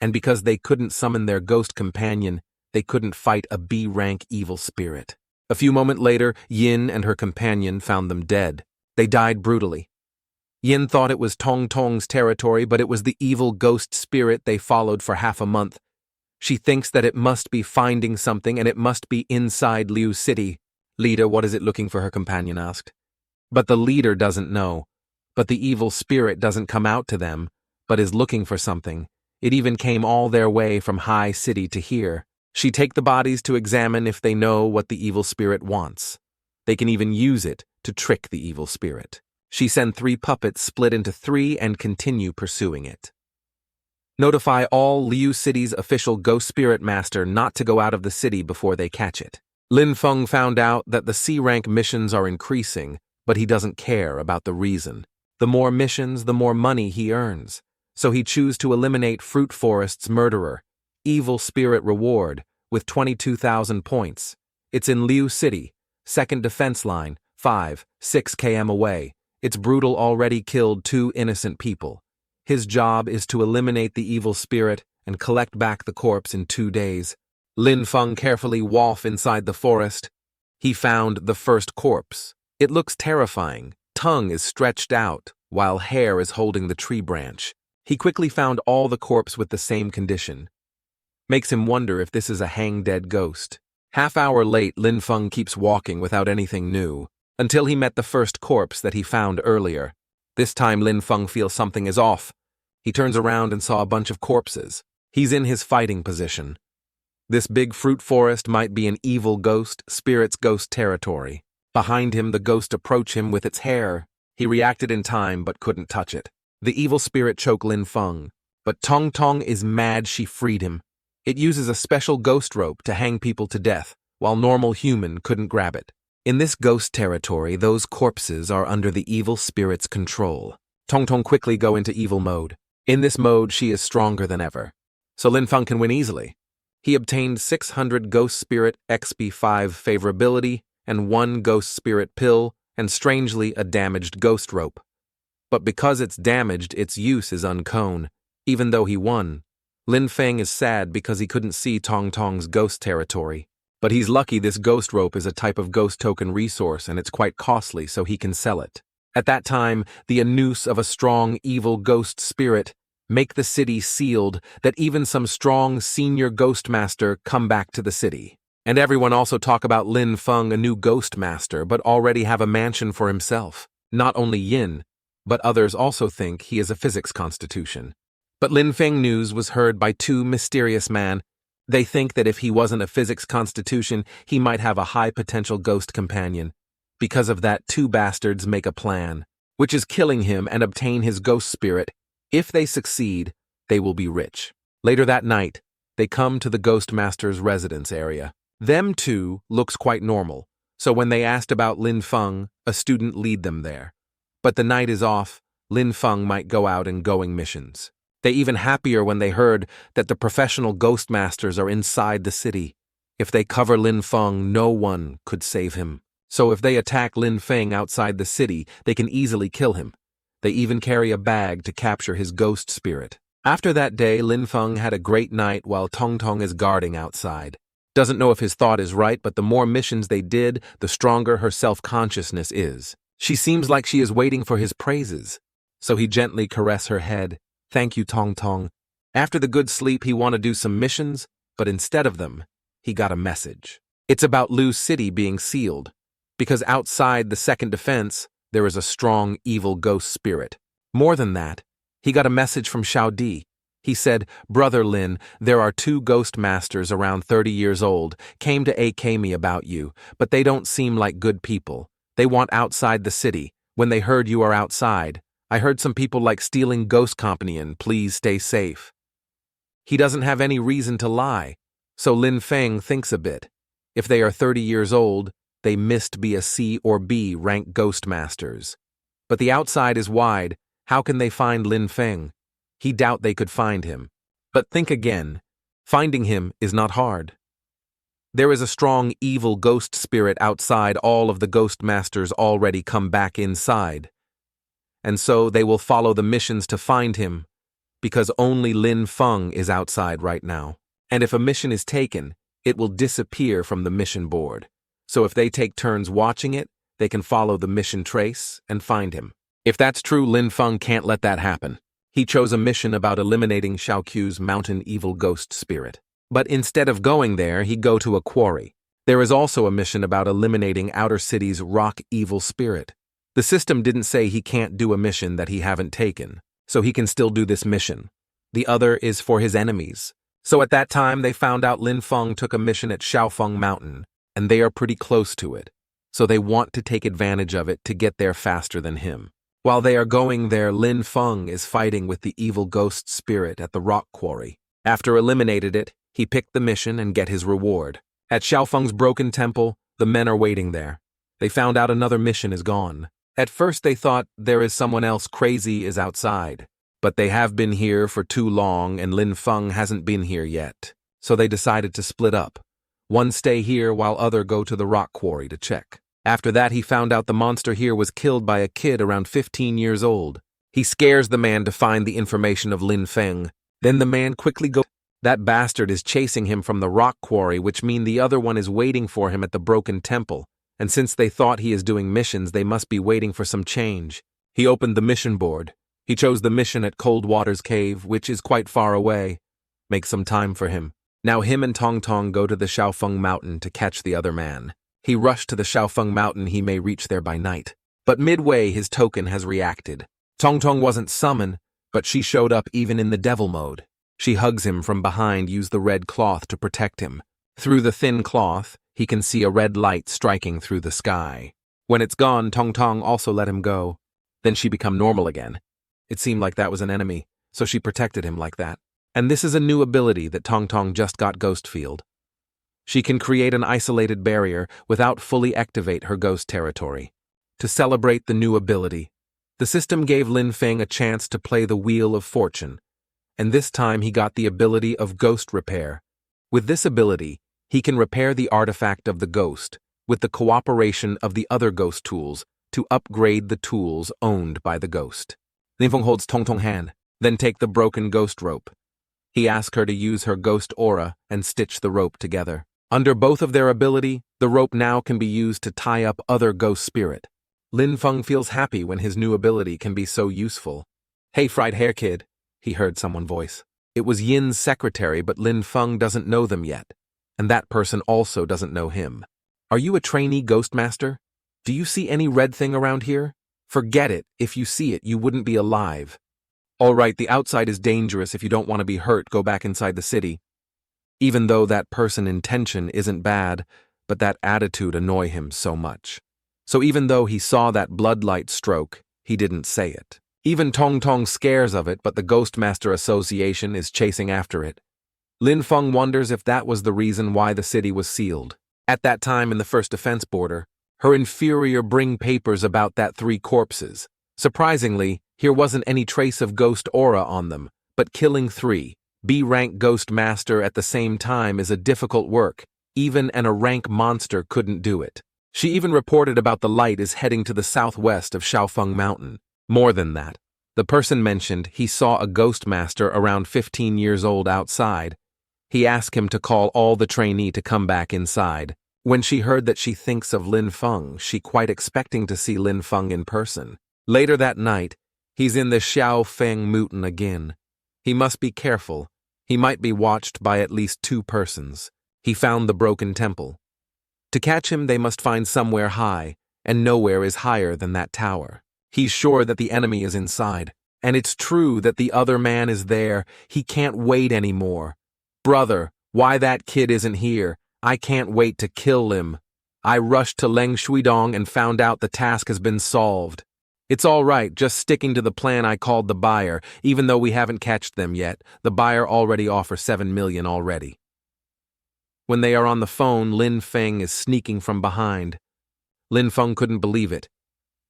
And because they couldn't summon their ghost companion, they couldn't fight a B-rank evil spirit. A few moments later, Yin and her companion found them dead. They died brutally. Yin thought it was Tong Tong's territory, but it was the evil ghost spirit they followed for half a month. She thinks that it must be finding something and it must be inside Liu's city. Leader, what is it looking for? Her companion asked. But the leader doesn't know. But the evil spirit doesn't come out to them, but is looking for something. It even came all their way from High City to here. She take the bodies to examine if they know what the evil spirit wants. They can even use it to trick the evil spirit. She send 3 puppets split into 3 and continue pursuing it. Notify all Liu City's official ghost spirit master not to go out of the city before they catch it. Lin Feng found out that the C-rank missions are increasing, but he doesn't care about the reason. The more missions, the more money he earns. So he chooses to eliminate Fruit Forest's murderer, Evil Spirit Reward, with 22,000 points. It's in Liu City, second defense line, 5-6 km away. It's brutal already killed 2 innocent people. His job is to eliminate the evil spirit and collect back the corpse in 2 days. Lin Feng carefully walked inside the forest. He found the first corpse. It looks terrifying. Tongue is stretched out, while hair is holding the tree branch. He quickly found all the corpse with the same condition. Makes him wonder if this is a hang-dead ghost. Half-hour late, Lin Feng keeps walking without anything new, until he met the first corpse that he found earlier. This time Lin Feng feels something is off. He turns around and saw a bunch of corpses. He's in his fighting position. This big fruit forest might be an evil ghost, spirit's ghost territory. Behind him, the ghost approached him with its hair. He reacted in time but couldn't touch it. The evil spirit choked Lin Feng, but Tong Tong is mad she freed him. It uses a special ghost rope to hang people to death, while normal human couldn't grab it. In this ghost territory, those corpses are under the evil spirit's control. Tong Tong quickly go into evil mode. In this mode, she is stronger than ever. So Lin Feng can win easily. He obtained 600 Ghost Spirit XP5 favorability and 1 Ghost Spirit pill and strangely a damaged ghost rope. But because it's damaged, its use is unknown, even though he won. Lin Feng is sad because he couldn't see Tong Tong's ghost territory. But he's lucky this ghost rope is a type of ghost token resource and it's quite costly, so he can sell it. At that time, the noose of a strong evil ghost spirit make the city sealed that even some strong senior ghost master come back to the city. And everyone also talk about Lin Feng, a new ghost master, but already have a mansion for himself. Not only Yin, but others also think he is a physics constitution. But Lin Feng news was heard by 2 mysterious men. They think that if he wasn't a physics constitution, he might have a high-potential ghost companion. Because of that, 2 bastards make a plan, which is killing him and obtain his ghost spirit. If they succeed, they will be rich. Later that night, they come to the ghost master's residence area. Them 2 looks quite normal, so when they asked about Lin Feng, a student lead them there. But the night is off, Lin Feng might go out and going missions. They even happier when they heard that the professional ghost masters are inside the city. If they cover Lin Feng, no one could save him. So if they attack Lin Feng outside the city, they can easily kill him. They even carry a bag to capture his ghost spirit. After that day, Lin Feng had a great night while Tong Tong is guarding outside. Doesn't know if his thought is right, but the more missions they did, the stronger her self-consciousness is. She seems like she is waiting for his praises. So he gently caress her head. Thank you, Tong Tong. After the good sleep, he want to do some missions, but instead of them, he got a message. It's about Liu City being sealed, because outside the second defense, there is a strong evil ghost spirit. More than that, he got a message from Xiao Di. He said, Brother Lin, there are 2 ghost masters around 30 years old, came to AK me about you, but they don't seem like good people. They want outside the city. When they heard you are outside, I heard some people like stealing ghost companion, please stay safe. He doesn't have any reason to lie, so Lin Feng thinks a bit. If they are 30 years old, they must be a C or B rank ghost masters. But the outside is wide, how can they find Lin Feng? He doubt they could find him. But think again, finding him is not hard. There is a strong evil ghost spirit outside, all of the ghost masters already come back inside. And so they will follow the missions to find him, because only Lin Feng is outside right now. And if a mission is taken, it will disappear from the mission board. So if they take turns watching it, they can follow the mission trace and find him. If that's true, Lin Feng can't let that happen. He chose a mission about eliminating Xiaoqiu's mountain evil ghost spirit. But instead of going there, he go to a quarry. There is also a mission about eliminating Outer City's rock evil spirit. The system didn't say he can't do a mission that he haven't taken, so he can still do this mission. The other is for his enemies. So at that time, they found out Lin Feng took a mission at Xiaofeng Mountain, and they are pretty close to it, so they want to take advantage of it to get there faster than him. While they are going there, Lin Feng is fighting with the evil ghost spirit at the rock quarry. After eliminated it, he picked the mission and get his reward. At Xiaofeng's broken temple, the men are waiting there. They found out another mission is gone. At first they thought there is someone else crazy is outside. But they have been here for too long and Lin Feng hasn't been here yet. So they decided to split up. One stay here while other go to the rock quarry to check. After that he found out the monster here was killed by a kid around 15 years old. He scares the man to find the information of Lin Feng. Then the man quickly goes. That bastard is chasing him from the rock quarry, which means the other one is waiting for him at the broken temple. And since they thought he is doing missions, they must be waiting for some change. He opened the mission board. He chose the mission at Cold Water's cave, which is quite far away. Make some time for him. Now him and Tong Tong go to the Xiaofeng mountain to catch the other man. He rushed to the Xiaofeng mountain, he may reach there by night. But midway his token has reacted. Tong Tong wasn't summoned, but she showed up even in the devil mode. She hugs him from behind, use the red cloth to protect him. Through the thin cloth, he can see a red light striking through the sky. When it's gone, Tong Tong also let him go. Then she become normal again. It seemed like that was an enemy, so she protected him like that. And this is a new ability that Tong Tong just got Ghost Field. She can create an isolated barrier without fully activate her ghost territory. To celebrate the new ability, the system gave Lin Feng a chance to play the Wheel of Fortune, and this time he got the ability of Ghost Repair. With this ability, he can repair the artifact of the ghost with the cooperation of the other ghost tools to upgrade the tools owned by the ghost. Lin Feng holds Tong Tong's hand, then take the broken ghost rope. He asks her to use her ghost aura and stitch the rope together. Under both of their ability, the rope now can be used to tie up other ghost spirit. Lin Feng feels happy when his new ability can be so useful. Hey, fried hair kid, he heard someone voice. It was Yin's secretary, but Lin Feng doesn't know them yet, and that person also doesn't know him. Are you a trainee ghost master? Do you see any red thing around here? Forget it, if you see it, you wouldn't be alive. All right, the outside is dangerous. If you don't want to be hurt, go back inside the city. Even though that person's intention isn't bad, but that attitude annoy him so much. So even though he saw that bloodlight stroke, he didn't say it. Even Tong Tong scares of it, but the Ghostmaster Association is chasing after it. Lin Feng wonders if that was the reason why the city was sealed. At that time in the first defense border, her inferior bring papers about that 3 corpses. Surprisingly, here wasn't any trace of ghost aura on them, but killing 3 B-rank ghost master at the same time is a difficult work. Even a rank monster couldn't do it. She even reported about the light is heading to the southwest of Xiaofeng Mountain. More than that, the person mentioned he saw a ghost master around 15 years old outside. He asked him to call all the trainee to come back inside. When she heard that she thinks of Lin Feng, she quite expecting to see Lin Feng in person. Later that night, he's in the Xiaofeng Mountain again. He must be careful. He might be watched by at least 2 persons. He found the broken temple. To catch him, they must find somewhere high, and nowhere is higher than that tower. He's sure that the enemy is inside, and it's true that the other man is there. He can't wait anymore. Brother, why that kid isn't here? I can't wait to kill him. I rushed to Leng Shuidong and found out the task has been solved. It's all right, just sticking to the plan. I called the buyer, even though we haven't catched them yet. The buyer already offers 7 million already. When they are on the phone, Lin Feng is sneaking from behind. Lin Feng couldn't believe it.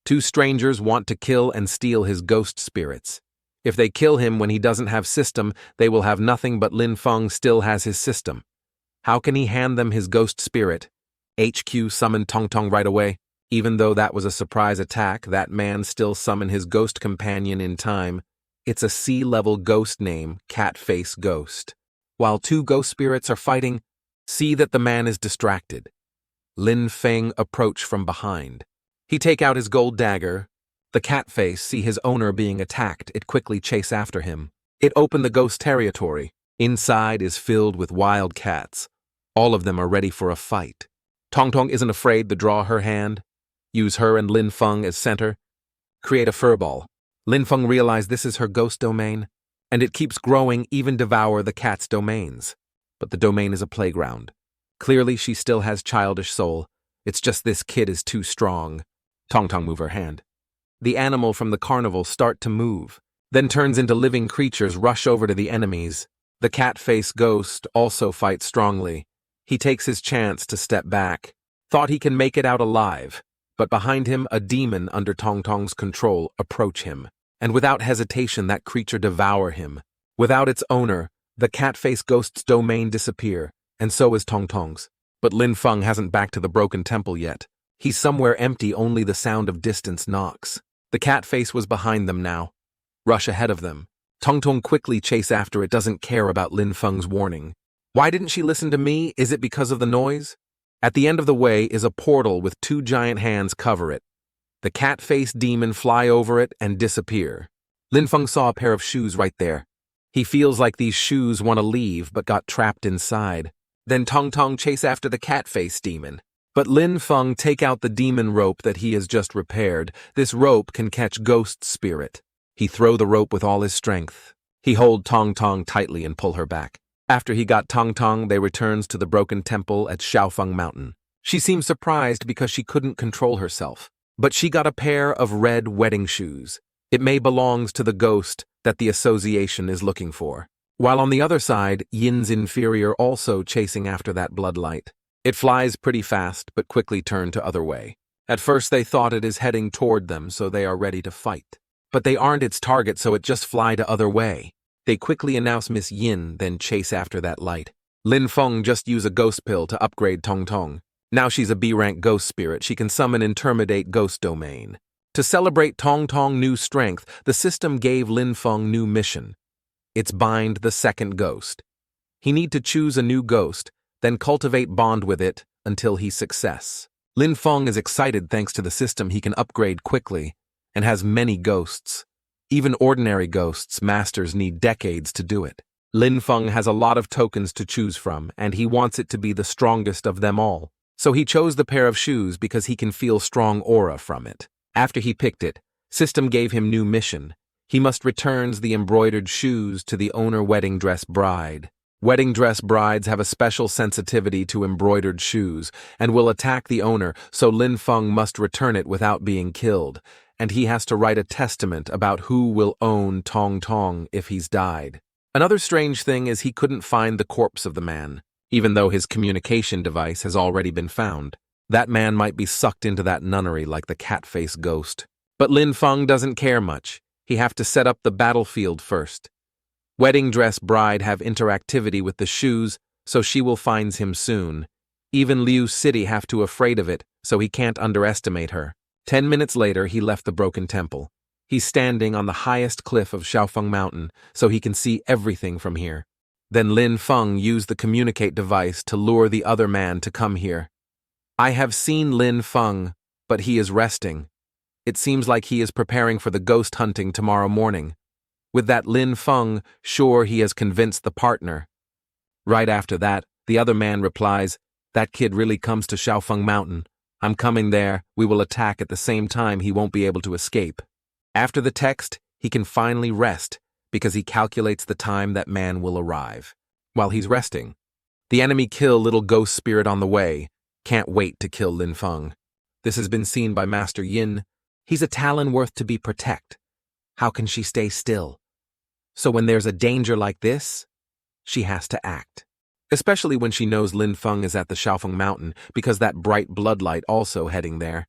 2 strangers want to kill and steal his ghost spirits. If they kill him when he doesn't have system, they will have nothing, but Lin Feng still has his system. How can he hand them his ghost spirit? HQ summoned Tong Tong right away. Even though that was a surprise attack, that man still summoned his ghost companion in time. It's a C-level ghost name, Catface Ghost. While 2 ghost spirits are fighting, see that the man is distracted. Lin Feng approach from behind. He take out his gold dagger. The Catface see his owner being attacked. It quickly chase after him. It opened the ghost territory. Inside is filled with wild cats. All of them are ready for a fight. Tong Tong isn't afraid to draw her hand. Use her and Lin Feng as center. Create a furball. Lin Feng realized this is her ghost domain, and it keeps growing, even devour the cat's domains. But the domain is a playground. Clearly she still has childish soul. It's just this kid is too strong. Tong Tong move her hand. the animal from the carnival start to move, then turns into living creatures rush over to the enemies. The cat-face ghost also fights strongly. He takes his chance to step back. Thought he can make it out alive, but behind him a demon under Tong Tong's control approach him, and without hesitation that creature devour him. Without its owner, the cat-face ghost's domain disappear, and so is Tong Tong's. But Lin Feng hasn't back to the broken temple yet. He's somewhere empty, only the sound of distance knocks. The cat-face was behind them now. Rush ahead of them. Tong Tong quickly chase after it, doesn't care about Lin Feng's warning. Why didn't she listen to me? Is it because of the noise? At the end of the way is a portal with two giant hands cover it. The cat-faced demon fly over it and disappear. Lin Feng saw a pair of shoes right there. He feels like these shoes want to leave but got trapped inside. Then Tong Tong chase after the cat-faced demon. But Lin Feng take out the demon rope that he has just repaired. This rope can catch ghost spirit. He throw the rope with all his strength. He hold Tong Tong tightly and pull her back. After he got Tong Tong, they returns to the broken temple at Shaofeng Mountain. She seemed surprised because she couldn't control herself. But she got a pair of red wedding shoes. It may belongs to the ghost that the association is looking for. While on the other side, Yin's inferior also chasing after that bloodlight. It flies pretty fast, but quickly turned to other way. At first they thought it is heading toward them, so they are ready to fight. But they aren't its target, so it just fly to other way. They quickly announce Miss Yin, then chase after that light. Lin Feng just use a ghost pill to upgrade Tong Tong. Now she's a B-rank ghost spirit, she can summon Intimidate Ghost Domain. To celebrate Tong Tong's new strength, the system gave Lin Feng new mission. It's bind the second ghost. He need to choose a new ghost, then cultivate bond with it until he success. Lin Feng is excited thanks to the system he can upgrade quickly, and has many ghosts. Even ordinary ghosts, masters need decades to do it. Lin Feng has a lot of tokens to choose from, and he wants it to be the strongest of them all. So he chose the pair of shoes because he can feel strong aura from it. After he picked it, system gave him new mission. He must returns the embroidered shoes to the owner wedding dress bride. Wedding dress brides have a special sensitivity to embroidered shoes and will attack the owner, so Lin Feng must return it without being killed, and he has to write a testament about who will own Tong Tong if he's died. Another strange thing is he couldn't find the corpse of the man, even though his communication device has already been found. That man might be sucked into that nunnery like the cat-face ghost. But Lin Feng doesn't care much. He have to set up the battlefield first. Wedding dress bride have interactivity with the shoes, so she will finds him soon. Even Liu City have to afraid of it, so he can't underestimate her. 10 minutes later, he left the broken temple. He's standing on the highest cliff of Shaofeng Mountain, so he can see everything from here. Then Lin Feng used the communicate device to lure the other man to come here. I have seen Lin Feng, but he is resting. It seems like he is preparing for the ghost hunting tomorrow morning. With that Lin Feng, sure he has convinced the partner. Right after that, the other man replies, that kid really comes to Shaofeng Mountain. I'm coming there, we will attack at the same time, he won't be able to escape. After the text, he can finally rest, because he calculates the time that man will arrive. While he's resting, the enemy kill little ghost spirit on the way. Can't wait to kill Lin Feng. This has been seen by Master Yin. He's a talon worth to be protect. How can she stay still? So when there's a danger like this, she has to act. Especially when she knows Lin Feng is at the Shaofeng Mountain, because that bright bloodlight also heading there.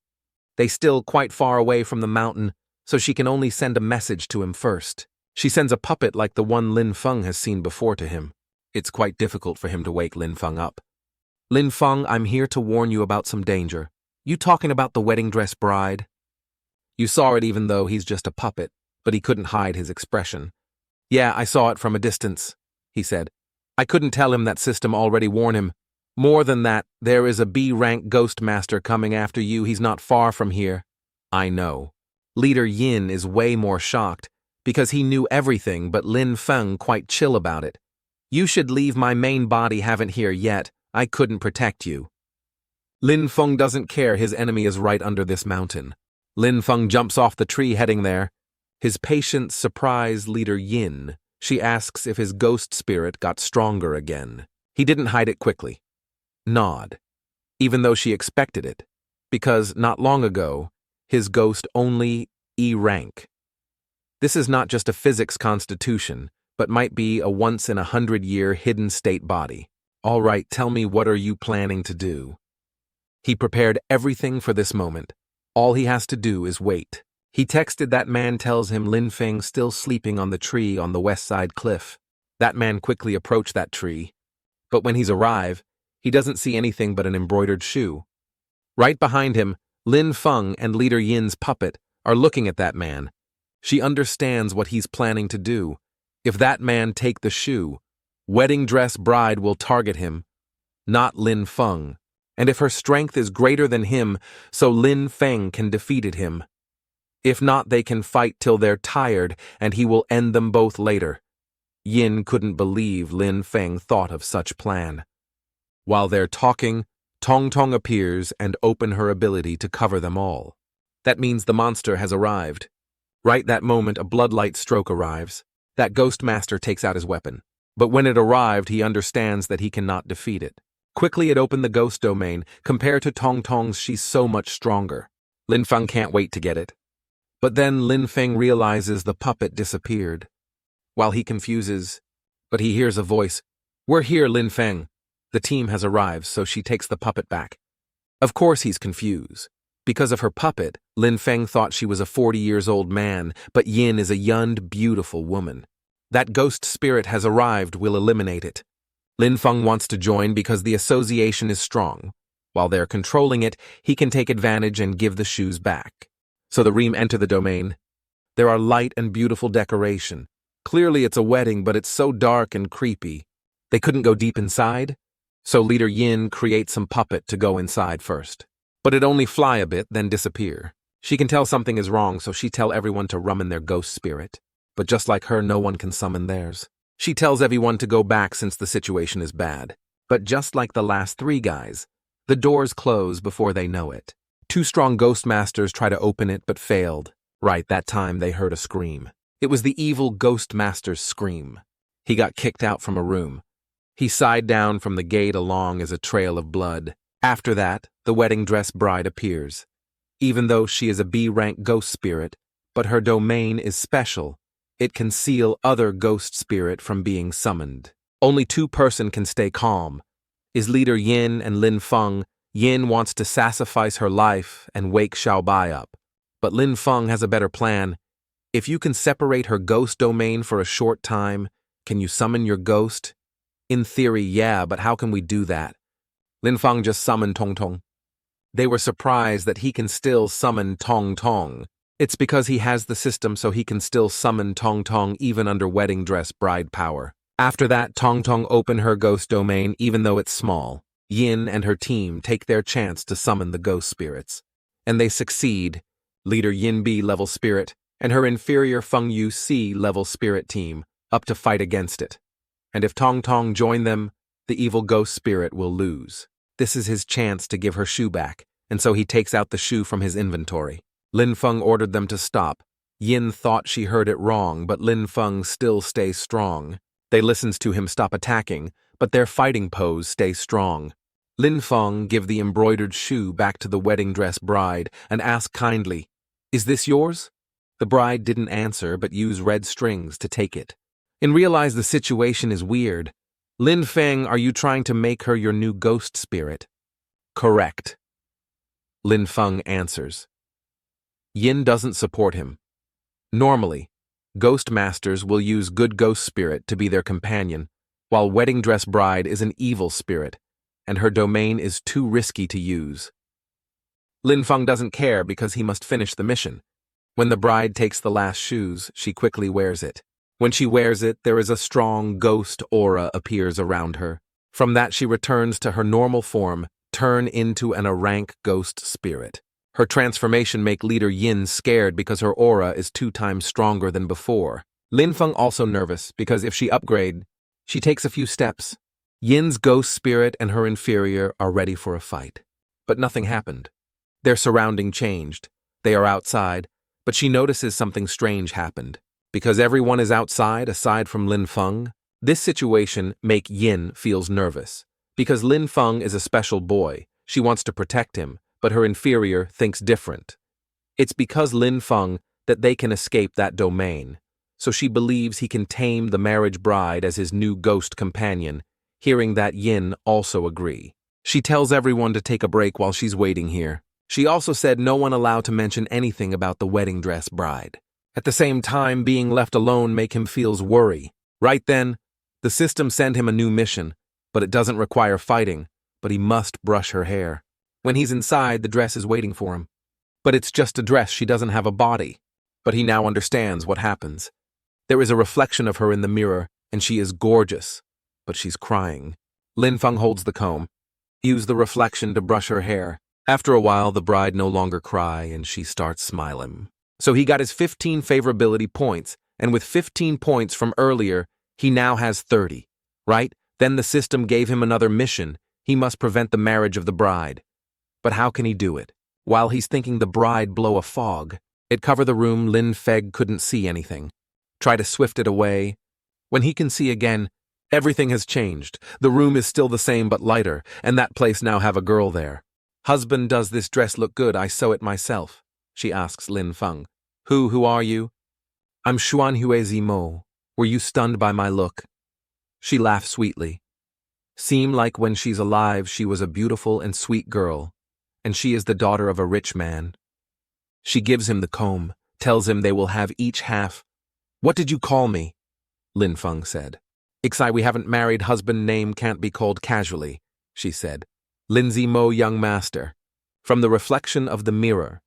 They still quite far away from the mountain, so she can only send a message to him first. She sends a puppet like the one Lin Feng has seen before to him. It's quite difficult for him to wake Lin Feng up. Lin Feng, I'm here to warn you about some danger. You talking about the wedding dress bride? You saw it even though he's just a puppet, but he couldn't hide his expression. Yeah, I saw it from a distance, he said. I couldn't tell him that system already warned him. More than that, there is a B-rank ghost master coming after you, he's not far from here. I know. Leader Yin is way more shocked, because he knew everything but Lin Feng quite chill about it. You should leave, my main body haven't here yet, I couldn't protect you. Lin Feng doesn't care his enemy is right under this mountain. Lin Feng jumps off the tree heading there. His patient surprise leader Yin. She asks if his ghost spirit got stronger again. He didn't hide it quickly. Nod. Even though she expected it. Because not long ago, his ghost only E rank. This is not just a physics constitution, but might be a once-in-a-100-year hidden state body. All right, tell me, what are you planning to do? He prepared everything for this moment. All he has to do is wait. He texted that man, tells him Lin Feng still sleeping on the tree on the west side cliff. That man quickly approached that tree. But when he's arrived, he doesn't see anything but an embroidered shoe. Right behind him, Lin Feng and Leader Yin's puppet are looking at that man. She understands what he's planning to do. If that man take the shoe, wedding dress bride will target him, not Lin Feng. And if her strength is greater than him, so Lin Feng can defeat him. If not, they can fight till they're tired, and he will end them both later. Yin couldn't believe Lin Feng thought of such plan. While they're talking, Tong Tong appears and opens her ability to cover them all. That means the monster has arrived. Right that moment, a bloodlight stroke arrives. That ghost master takes out his weapon. But when it arrived, he understands that he cannot defeat it. Quickly it opened the ghost domain. Compared to Tong Tong's, she's so much stronger. Lin Feng can't wait to get it. But then Lin Feng realizes the puppet disappeared. While he confuses, but he hears a voice. "We're here, Lin Feng." The team has arrived, so she takes the puppet back. Of course he's confused. Because of her puppet, Lin Feng thought she was a 40-years-old man, but Yin is a young, beautiful woman. That ghost spirit has arrived, will eliminate it. Lin Feng wants to join because the association is strong. While they're controlling it, he can take advantage and give the shoes back. So the Reem enter the domain. There are light and beautiful decoration. Clearly it's a wedding, but it's so dark and creepy. They couldn't go deep inside, so Leader Yin creates some puppet to go inside first. But it only fly a bit, then disappear. She can tell something is wrong, so she tell everyone to summon their ghost spirit. But just like her, no one can summon theirs. She tells everyone to go back since the situation is bad. But just like the last three guys, the doors close before they know it. Two strong ghost masters try to open it but failed. Right that time they heard a scream. It was the evil ghost master's scream. He got kicked out from a room. He sighed down from the gate along as a trail of blood. After that, the wedding dress bride appears. Even though she is a B-rank ghost spirit, but her domain is special. It can seal other ghost spirit from being summoned. Only two person can stay calm. Is Leader Yin and Lin Feng. Yin wants to sacrifice her life and wake Xiaobai up. But Lin Feng has a better plan. If you can separate her ghost domain for a short time, can you summon your ghost? In theory, yeah, but how can we do that? Lin Feng just summoned Tong Tong. They were surprised that he can still summon Tong Tong. It's because he has the system so he can still summon Tong Tong even under wedding dress bride power. After that, Tong Tong opened her ghost domain even though it's small. Yin and her team take their chance to summon the ghost spirits. And they succeed. Leader Yin B level spirit and her inferior Feng Yu C level spirit team up to fight against it. And if Tong Tong join them, the evil ghost spirit will lose. This is his chance to give her shoe back, and so he takes out the shoe from his inventory. Lin Feng ordered them to stop. Yin thought she heard it wrong, but Lin Feng still stays strong. They listens to him stop attacking, but their fighting pose stays strong. Lin Feng give the embroidered shoe back to the wedding dress bride and ask kindly, "Is this yours?" The bride didn't answer but used red strings to take it. And realize the situation is weird. Lin Feng, are you trying to make her your new ghost spirit? Correct. Lin Feng answers. Yin doesn't support him. Normally, ghost masters will use good ghost spirit to be their companion, while wedding dress bride is an evil spirit, and her domain is too risky to use. Lin Feng doesn't care because he must finish the mission. When the bride takes the last shoes, she quickly wears it. When she wears it, there is a strong ghost aura appears around her. From that she returns to her normal form, turn into an rank ghost spirit. Her transformation make Leader Yin scared because her aura is 2 times stronger than before. Lin Feng also nervous because if she upgrade, she takes a few steps. Yin's ghost spirit and her inferior are ready for a fight. But nothing happened. Their surrounding changed. They are outside, but she notices something strange happened. Because everyone is outside aside from Lin Feng, this situation make Yin feels nervous. Because Lin Feng is a special boy, she wants to protect him, but her inferior thinks different. It's because Lin Feng that they can escape that domain, so she believes he can tame the marriage bride as his new ghost companion. Hearing that, Yin also agree. She tells everyone to take a break while she's waiting here. She also said no one allowed to mention anything about the wedding dress bride. At the same time, being left alone make him feels worry. Right then, the system send him a new mission, but it doesn't require fighting, but he must brush her hair. When he's inside, the dress is waiting for him. But it's just a dress, she doesn't have a body. But he now understands what happens. There is a reflection of her in the mirror, and she is gorgeous, but she's crying. Lin Feng holds the comb. Use the reflection to brush her hair. After a while, the bride no longer cry, and she starts smiling. So he got his 15 favorability points, and with 15 points from earlier, he now has 30, right? Then the system gave him another mission. He must prevent the marriage of the bride. But how can he do it? While he's thinking, the bride blow a fog. It covered the room. Lin Feng couldn't see anything. Try to swift it away. When he can see again, everything has changed. The room is still the same but lighter, and that place now have a girl there. Husband, does this dress look good? I sew it myself, she asks Lin Feng. Who are you? I'm Xuan Hue Zimo. Were you stunned by my look? She laughs sweetly. Seem like when she's alive she was a beautiful and sweet girl, and she is the daughter of a rich man. She gives him the comb, tells him they will have each half. What did you call me? Lin Feng said. Ixai, we haven't married, husband name can't be called casually, she said. Lindsay Mo, young master. From the reflection of the mirror.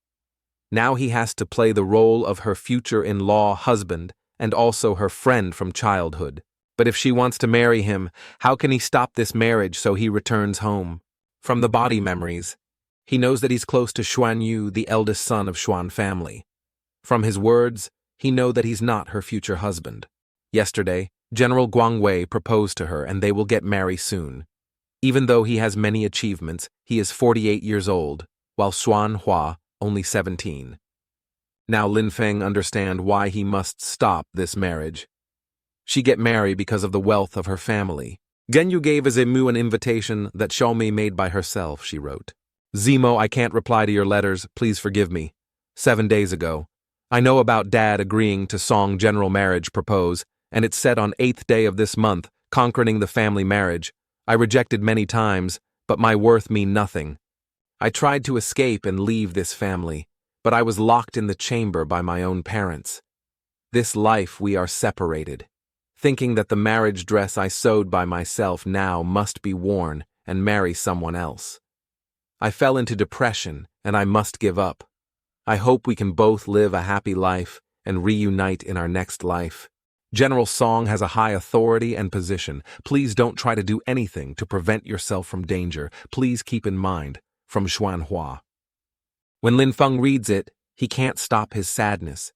Now he has to play the role of her future-in-law husband and also her friend from childhood. But if she wants to marry him, how can he stop this marriage so he returns home? From the body memories, he knows that he's close to Xuan Yu, the eldest son of Xuan family. From his words, he knows that he's not her future husband. Yesterday, General Guangwei proposed to her and they will get married soon. Even though he has many achievements, he is 48 years old, while Xuan Hua only 17. Now Lin Feng understand why he must stop this marriage. She get married because of the wealth of her family. Genyu gave Azimu an invitation that Xiaomi made by herself, she wrote. Zemo, I can't reply to your letters, please forgive me. 7 days ago. I know about Dad agreeing to Song general marriage propose, and it's set on 8th day of this month, conquering the family marriage. I rejected many times, but my worth mean nothing. I tried to escape and leave this family, but I was locked in the chamber by my own parents. This life we are separated. Thinking that the marriage dress I sewed by myself now must be worn and marry someone else. I fell into depression and I must give up. I hope we can both live a happy life and reunite in our next life. General Song has a high authority and position. Please don't try to do anything to prevent yourself from danger. Please keep in mind, from Xuan Hua. When Lin Feng reads it, he can't stop his sadness.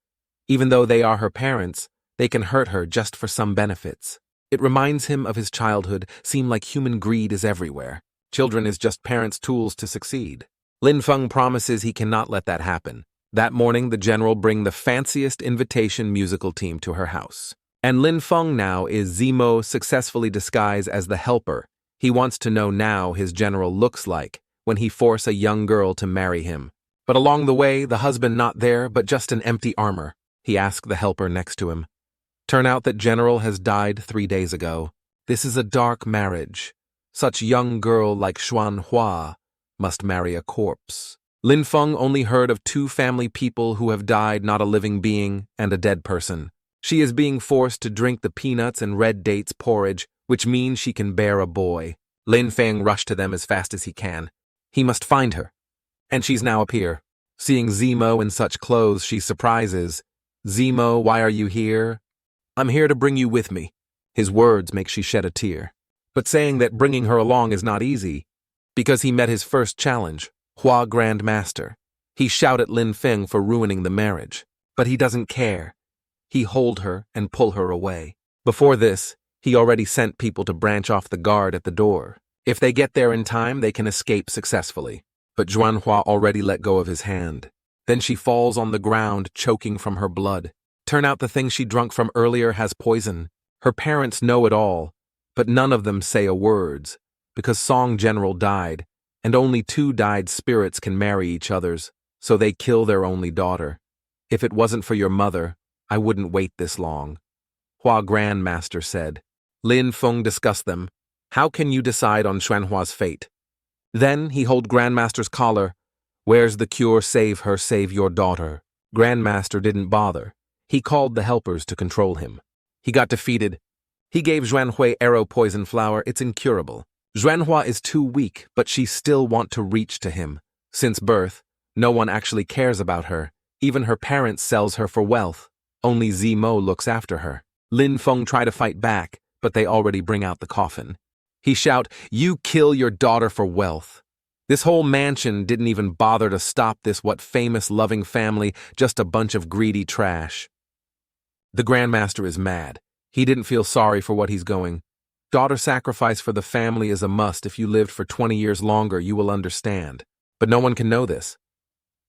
Even though they are her parents, they can hurt her just for some benefits. It reminds him of his childhood, seem like human greed is everywhere. Children is just parents' tools to succeed. Lin Feng promises he cannot let that happen. That morning, the general bring the fanciest invitation musical team to her house. And Lin Feng now is Zemo successfully disguised as the helper. He wants to know now his general looks like when he force a young girl to marry him. But along the way, the husband not there, but just an empty armor. He asked the helper next to him. Turn out that general has died 3 days ago. This is a dark marriage. Such young girl like Xuan Hua must marry a corpse. Lin Feng only heard of 2 family people who have died, not a living being, and a dead person. She is being forced to drink the peanuts and red dates porridge, which means she can bear a boy. Lin Feng rushed to them as fast as he can. He must find her. And she's now appear. Seeing Zemo in such clothes, she surprises. Zemo, why are you here? I'm here to bring you with me. His words make she shed a tear. But saying that bringing her along is not easy, because he met his first challenge, Hua Grand Master. He shout at Lin Feng for ruining the marriage, but he doesn't care. He hold her and pull her away. Before this, he already sent people to branch off the guard at the door. If they get there in time, they can escape successfully. But Xuan Hua already let go of his hand. Then she falls on the ground, choking from her blood. Turn out the thing she drunk from earlier has poison. Her parents know it all, but none of them say a word, because Song General died, and only 2 died spirits can marry each others, so they kill their only daughter. If it wasn't for your mother, I wouldn't wait this long. Hua Grandmaster said. Lin Feng discussed them. How can you decide on Xuanhua's fate? Then he held Grandmaster's collar. Where's the cure? Save her, save your daughter. Grandmaster didn't bother. He called the helpers to control him. He got defeated. He gave Xuanhui arrow poison flower. It's incurable. Xuanhua is too weak, but she still want to reach to him. Since birth, no one actually cares about her. Even her parents sells her for wealth. Only Zimo looks after her. Lin Feng try to fight back, but they already bring out the coffin. He shout, "You kill your daughter for wealth." This whole mansion didn't even bother to stop this what famous loving family, just a bunch of greedy trash. The Grandmaster is mad. He didn't feel sorry for what he's going. Daughter sacrifice for the family is a must. If you lived for 20 years longer, you will understand. But no one can know this.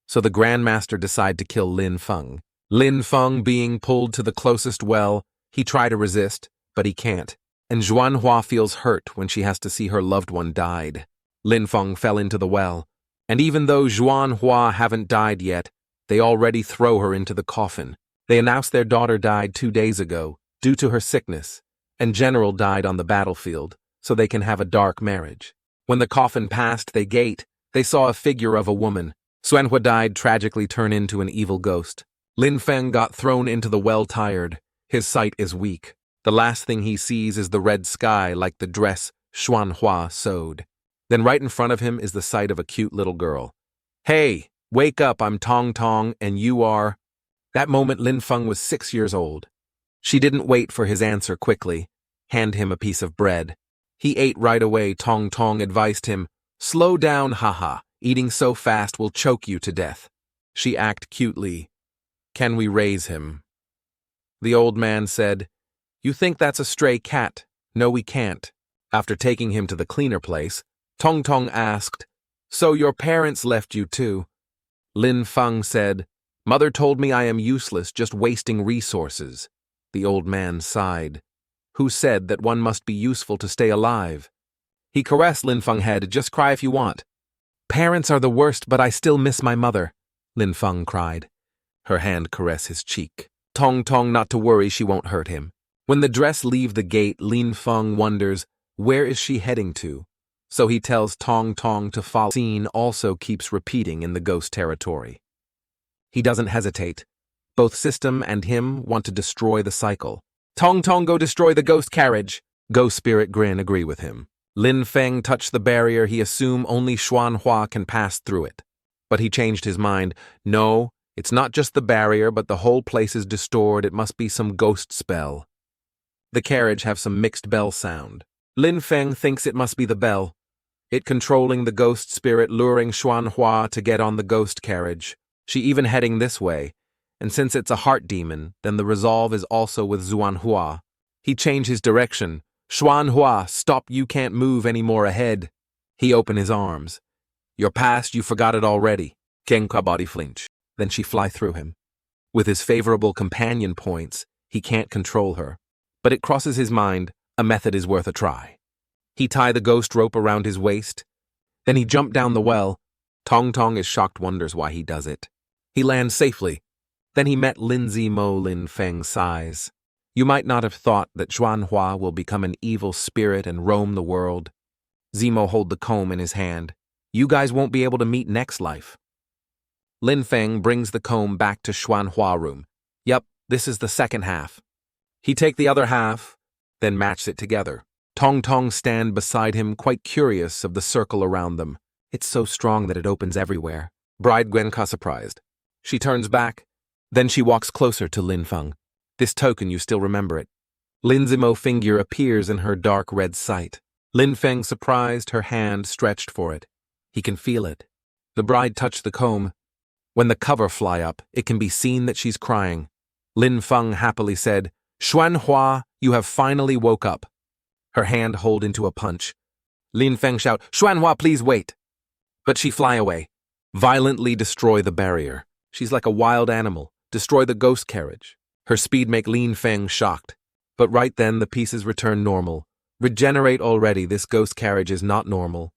So the Grandmaster decide to kill Lin Feng. Lin Feng being pulled to the closest well, he try to resist, but he can't. And Xuanhua feels hurt when she has to see her loved one died. Lin Feng fell into the well, and even though Xuanhua haven't died yet, they already throw her into the coffin. They announced their daughter died 2 days ago, due to her sickness, and General died on the battlefield, so they can have a dark marriage. When the coffin passed the gate, they saw a figure of a woman. Xuanhua died tragically turned into an evil ghost. Lin Feng got thrown into the well tired. His sight is weak. The last thing he sees is the red sky like the dress Xuanhua sewed. Then right in front of him is the sight of a cute little girl. "Hey, wake up, I'm Tong Tong, and you are..." That moment Lin Feng was 6 years old. She didn't wait for his answer quickly. Hand him a piece of bread. He ate right away. Tong Tong advised him, "Slow down, haha. Eating so fast will choke you to death." She acted cutely. "Can we raise him?" The old man said, "You think that's a stray cat? No, we can't." After taking him to the cleaner place, Tong Tong asked, "So your parents left you too?" Lin Feng said, "Mother told me I am useless, just wasting resources." The old man sighed. "Who said that one must be useful to stay alive?" He caressed Lin Feng's head. "Just cry if you want." "Parents are the worst, but I still miss my mother," Lin Feng cried. Her hand caressed his cheek. Tong Tong not to worry, she won't hurt him. When the dress leave the gate, Lin Feng wonders, where is she heading to? So he tells Tong Tong to follow. Scene also keeps repeating in the ghost territory. He doesn't hesitate. Both system and him want to destroy the cycle. "Tong Tong, go destroy the ghost carriage." Ghost Spirit grin agree with him. Lin Feng touched the barrier. He assumed only Xuanhua can pass through it. But he changed his mind. No, it's not just the barrier, but the whole place is distorted. It must be some ghost spell. The carriage have some mixed bell sound. Lin Feng thinks it must be the bell. It controlling the ghost spirit, luring Xuanhua to get on the ghost carriage. She even heading this way. And since it's a heart demon, then the resolve is also with Xuanhua. He changed his direction. "Xuanhua, stop, you can't move any more ahead." He opened his arms. "You're past, you forgot it already." Genka body flinch. Then she fly through him. With his favorable companion points, he can't control her. But it crosses his mind, a method is worth a try. He tie the ghost rope around his waist. Then he jumped down the well. Tong Tong is shocked, wonders why he does it. He lands safely. Then he met Lin Feng's size. You might not have thought that Xuanhua will become an evil spirit and roam the world. Zimo hold the comb in his hand. You guys won't be able to meet next life. Lin Feng brings the comb back to Xuanhua room. Yup, this is the second half. He take the other half, then matches it together. Tong Tong stand beside him, quite curious of the circle around them. It's so strong that it opens everywhere. Bride Gwenka surprised. She turns back. Then she walks closer to Lin Feng. This token, you still remember it. Lin Zimo finger appears in her dark red sight. Lin Feng surprised, her hand stretched for it. He can feel it. The bride touched the comb. When the cover fly up, it can be seen that she's crying. Lin Feng happily said, "Xuanhua, you have finally woke up." Her hand hold into a punch. Lin Feng shout, "Xuanhua, please wait." But she fly away. Violently destroy the barrier. She's like a wild animal. Destroy the ghost carriage. Her speed make Lin Feng shocked. But right then the pieces return normal. Regenerate already, this ghost carriage is not normal.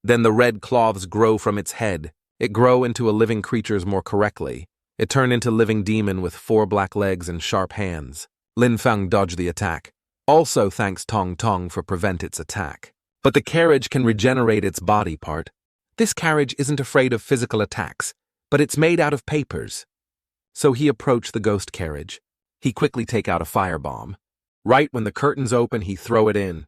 Then the red cloths grow from its head. It grow into a living creature's more correctly. It turned into a living demon with 4 black legs and sharp hands. Lin Feng dodged the attack. Also thanks Tong Tong for prevent its attack. But the carriage can regenerate its body part. This carriage isn't afraid of physical attacks, but it's made out of papers. So he approached the ghost carriage. He quickly take out a firebomb. Right when the curtains open, he throw it in.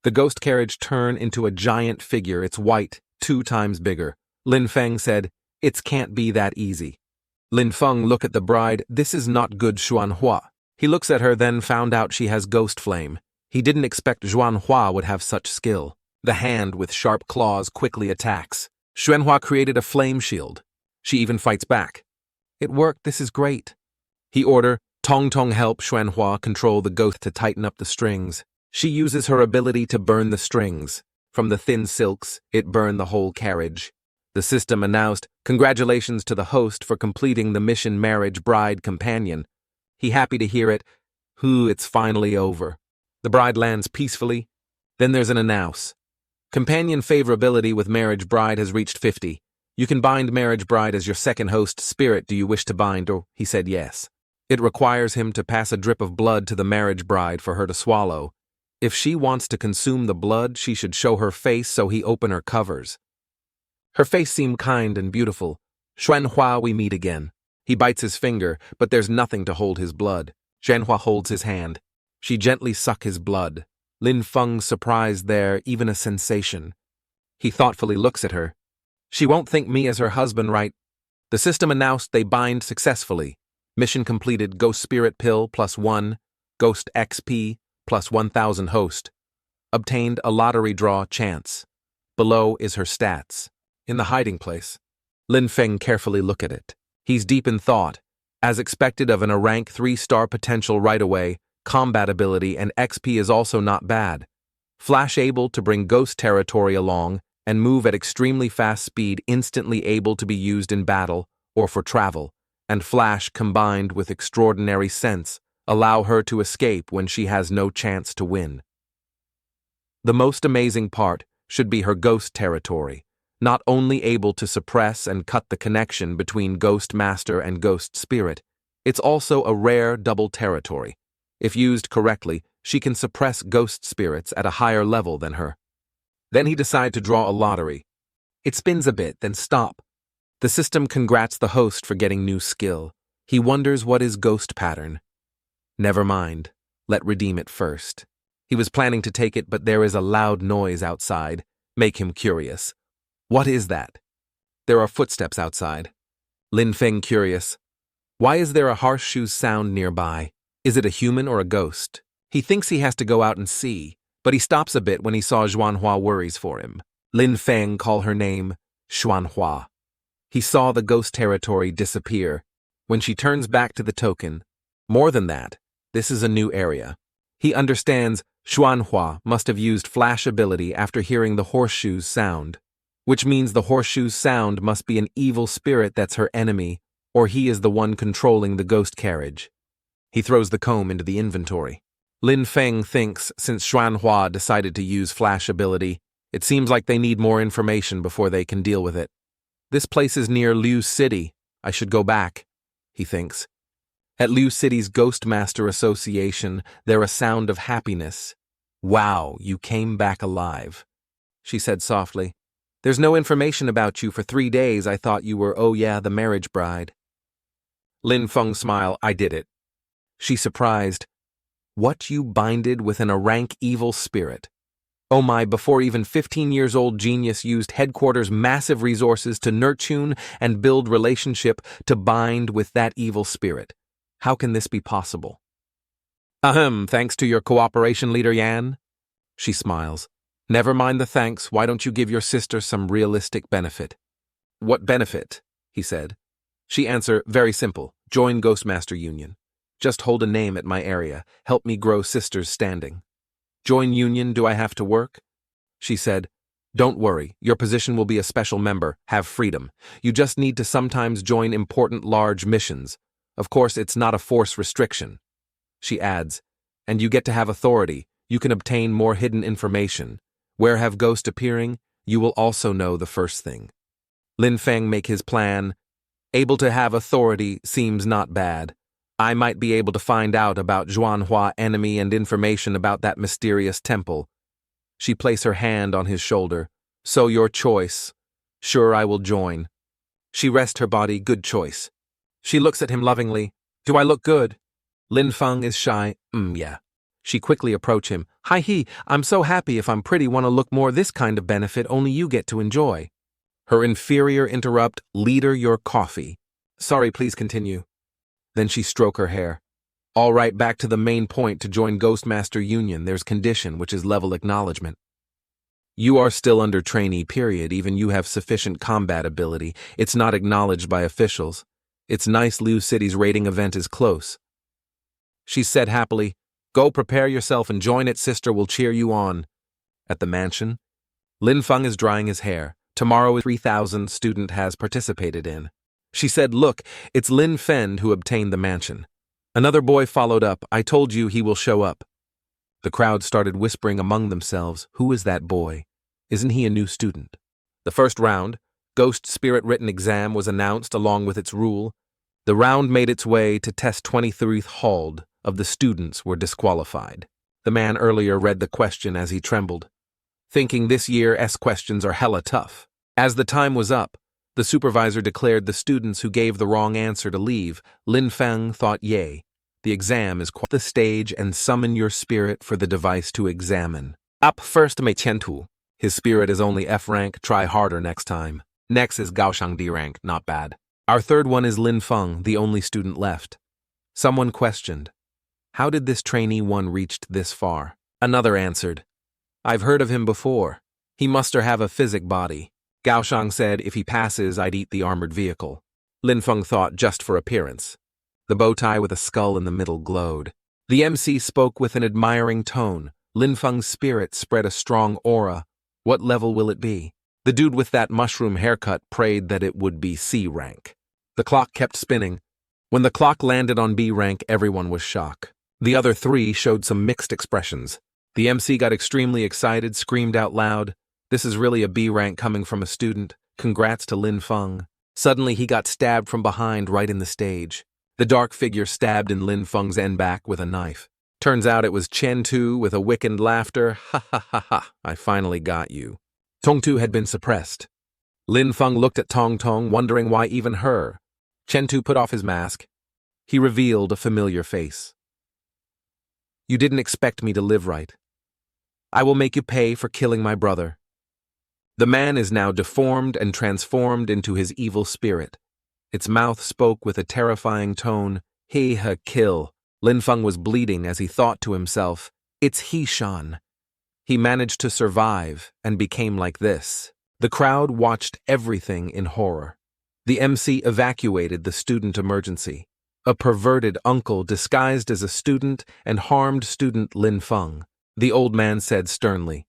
The ghost carriage turn into a giant figure. It's white, 2 times bigger. Lin Feng said, "It can't be that easy." Lin Feng look at the bride. This is not good Xuanhua. He looks at her, then found out she has ghost flame. He didn't expect Xuanhua would have such skill. The hand with sharp claws quickly attacks. Xuanhua created a flame shield. She even fights back. It worked, this is great. He order Tong Tong help Xuanhua control the ghost to tighten up the strings. She uses her ability to burn the strings. From the thin silks, it burned the whole carriage. The system announced, "Congratulations to the host for completing the mission marriage bride companion." He happy to hear it. It's finally over. The bride lands peacefully. Then there's an announce. Companion favorability with marriage bride has reached 50. You can bind marriage bride as your second host spirit. Do you wish to bind? Or he said yes. It requires him to pass a drip of blood to the marriage bride for her to swallow. If she wants to consume the blood, she should show her face, so he open her covers. Her face seemed kind and beautiful. Xuanhua, we meet again. He bites his finger, but there's nothing to hold his blood. Xuanhua holds his hand. She gently suck his blood. Lin Feng surprised there, even a sensation. He thoughtfully looks at her. She won't think me as her husband, right? The system announced they bind successfully. Mission completed. Ghost Spirit Pill +1. Ghost XP +1000 host. Obtained a lottery draw chance. Below is her stats. In the hiding place. Lin Feng carefully look at it. He's deep in thought. As expected of a rank 3-star potential right away, combat ability and XP is also not bad. Flash able to bring ghost territory along and move at extremely fast speed, instantly able to be used in battle or for travel, and Flash combined with extraordinary sense allow her to escape when she has no chance to win. The most amazing part should be her ghost territory, not only able to suppress and cut the connection between Ghost Master and Ghost Spirit, it's also a rare double territory. If used correctly, she can suppress ghost spirits at a higher level than her. Then he decides to draw a lottery. It spins a bit, then stop. The system congrats the host for getting new skill. He wonders what is ghost pattern. Never mind, let redeem it first. He was planning to take it, but there is a loud noise outside. Make him curious. What is that? There are footsteps outside. Lin Feng curious. Why is there a horseshoe sound nearby? Is it a human or a ghost? He thinks he has to go out and see, but he stops a bit when he saw Xuanhua worries for him. Lin Feng call her name Xuanhua. He saw the ghost territory disappear. When she turns back to the token, more than that, this is a new area. He understands Xuanhua must have used flash ability after hearing the horseshoe's sound, which means the horseshoe's sound must be an evil spirit that's her enemy, or he is the one controlling the ghost carriage. He throws the comb into the inventory. Lin Feng thinks since Xuanhua decided to use flash ability, it seems like they need more information before they can deal with it. This place is near Liu City. I should go back, he thinks. At Liu City's Ghost Master Association, there a sound of happiness. Wow, you came back alive, she said softly. There's no information about you for 3 days. I thought you were, oh yeah, the marriage bride. Lin Feng smile, I did it. She surprised. What, you binded within a rank evil spirit? Oh my, before even 15 years old genius used headquarters massive resources to nurture and build relationship to bind with that evil spirit. How can this be possible? Thanks to your cooperation, Leader Yan. She smiles. Never mind the thanks, why don't you give your sister some realistic benefit? What benefit? He said. She answered, very simple, join Ghostmaster Union. Just hold a name at my area, help me grow sister's standing. Join Union, do I have to work? She said, don't worry, your position will be a special member, have freedom. You just need to sometimes join important large missions. Of course, it's not a force restriction. She adds, and you get to have authority, you can obtain more hidden information. Where have ghosts appearing, you will also know the first thing. Lin Feng make his plan. Able to have authority seems not bad. I might be able to find out about Zhuanhua enemy and information about that mysterious temple. She placed her hand on his shoulder. So your choice. Sure, I will join. She rests her body. Good choice. She looks at him lovingly. Do I look good? Lin Feng is shy. Yeah. She quickly approach him. Hi I'm so happy if I'm pretty want to look more this kind of benefit only you get to enjoy. Her inferior interrupt, leader your coffee. Sorry, please continue. Then she stroke her hair. All right, back to the main point to join Ghostmaster Union. There's condition, which is level acknowledgement. You are still under trainee period, even you have sufficient combat ability. It's not acknowledged by officials. It's nice Liu City's raiding event is close. She said happily, go prepare yourself and join it, sister will cheer you on. At the mansion, Lin Feng is drying his hair. Tomorrow is 3,000 student has participated in. She said, look, it's Lin Fen who obtained the mansion. Another boy followed up, I told you he will show up. The crowd started whispering among themselves, who is that boy? Isn't he a new student? The first round, Ghost Spirit Written Exam, was announced along with its rule. The round made its way to test 23rd Hald of the students were disqualified. The man earlier read the question as he trembled, thinking this year's questions are hella tough. As the time was up, the supervisor declared the students who gave the wrong answer to leave. Lin Feng thought, yay, the exam is quite the stage and summon your spirit for the device to examine. Up first Mei Qiantu. His spirit is only F rank, try harder next time. Next is Gaoshang D rank, not bad. Our third one is Lin Feng, the only student left. Someone questioned, how did this trainee one reached this far? Another answered, I've heard of him before. He muster have a physic body. Gaoshang said if he passes, I'd eat the armored vehicle. Lin Feng thought just for appearance. The bow tie with a skull in the middle glowed. The MC spoke with an admiring tone. Lin Feng's spirit spread a strong aura. What level will it be? The dude with that mushroom haircut prayed that it would be C rank. The clock kept spinning. When the clock landed on B rank, everyone was shocked. The other three showed some mixed expressions. The MC got extremely excited, screamed out loud, this is really a B rank coming from a student. Congrats to Lin Feng. Suddenly he got stabbed from behind right in the stage. The dark figure stabbed in Lin Feng's end back with a knife. Turns out it was Chen Tu with a wicked laughter. Ha ha ha ha, I finally got you. Tong Tu had been suppressed. Lin Feng looked at Tong Tong, wondering why even her. Chen Tu put off his mask. He revealed a familiar face. You didn't expect me to live right. I will make you pay for killing my brother. The man is now deformed and transformed into his evil spirit. Its mouth spoke with a terrifying tone. He ha kill. Lin Feng was bleeding as he thought to himself, it's He Shan. He managed to survive and became like this. The crowd watched everything in horror. The MC evacuated the student emergency. A perverted uncle disguised as a student and harmed student Lin Feng. The old man said sternly.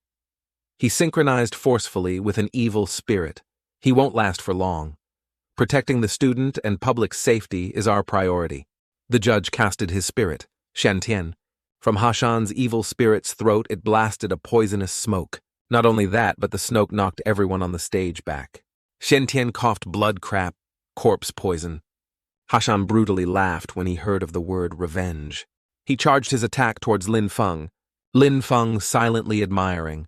He synchronized forcefully with an evil spirit. He won't last for long. Protecting the student and public safety is our priority. The judge casted his spirit, Shantian. From Hashan's evil spirit's throat it blasted a poisonous smoke. Not only that, but the smoke knocked everyone on the stage back. Shantian coughed blood crap, corpse poison. Hashan brutally laughed when he heard of the word revenge. He charged his attack towards Lin Feng silently admiring.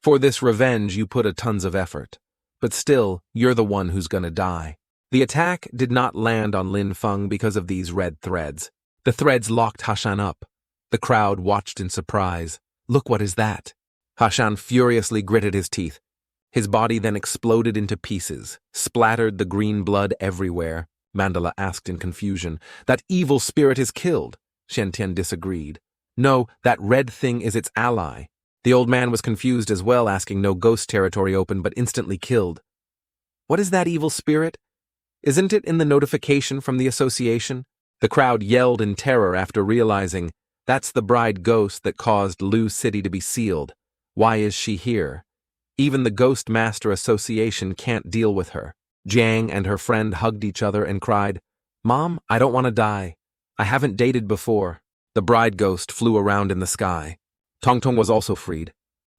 For this revenge you put a tons of effort, but still, you're the one who's gonna die. The attack did not land on Lin Feng because of these red threads. The threads locked Hashan up. The crowd watched in surprise. Look, what is that? Hashan furiously gritted his teeth. His body then exploded into pieces, splattered the green blood everywhere. Mandala asked in confusion. That evil spirit is killed. Shantian disagreed. No, that red thing is its ally. The old man was confused as well, asking no ghost territory open, but instantly killed. What is that evil spirit? Isn't it in the notification from the association? The crowd yelled in terror after realizing, that's the bride ghost that caused Lu City to be sealed. Why is she here? Even the Ghost Master Association can't deal with her. Jiang and her friend hugged each other and cried, Mom, I don't want to die. I haven't dated before. The bride ghost flew around in the sky. Tongtong was also freed.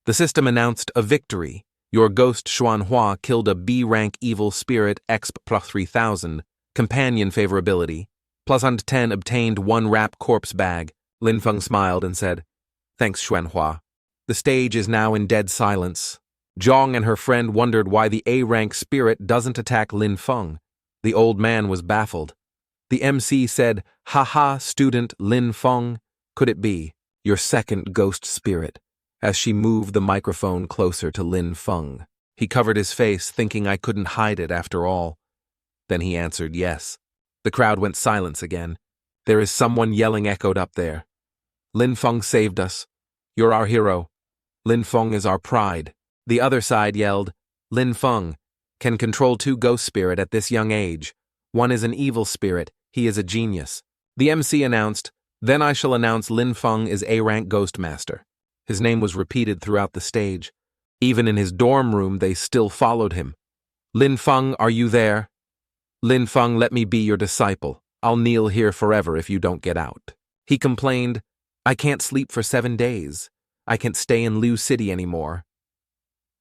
The system announced a victory. Your ghost Xuanhua killed a B-rank evil spirit exp plus 3000. Companion favorability. +10 obtained 1 wrap corpse bag. Lin Feng smiled and said, "Thanks, Xuanhua." The stage is now in dead silence. Zhang and her friend wondered why the A-rank spirit doesn't attack Lin Feng. The old man was baffled. The MC said, "Haha, student Lin Feng, could it be your second ghost spirit?" As she moved the microphone closer to Lin Feng. He covered his face, thinking I couldn't hide it after all. Then he answered yes. The crowd went silent again. "There is someone yelling echoed up there. Lin Feng saved us. You're our hero. Lin Feng is our pride." The other side yelled, "Lin Feng can control 2 ghost spirit at this young age. One is an evil spirit, he is a genius." The MC announced, "Then I shall announce Lin Feng is A-rank ghost master." His name was repeated throughout the stage. Even in his dorm room, they still followed him. "Lin Feng, are you there? Lin Feng, let me be your disciple. I'll kneel here forever if you don't get out." He complained, "I can't sleep for 7 days. I can't stay in Liu City anymore."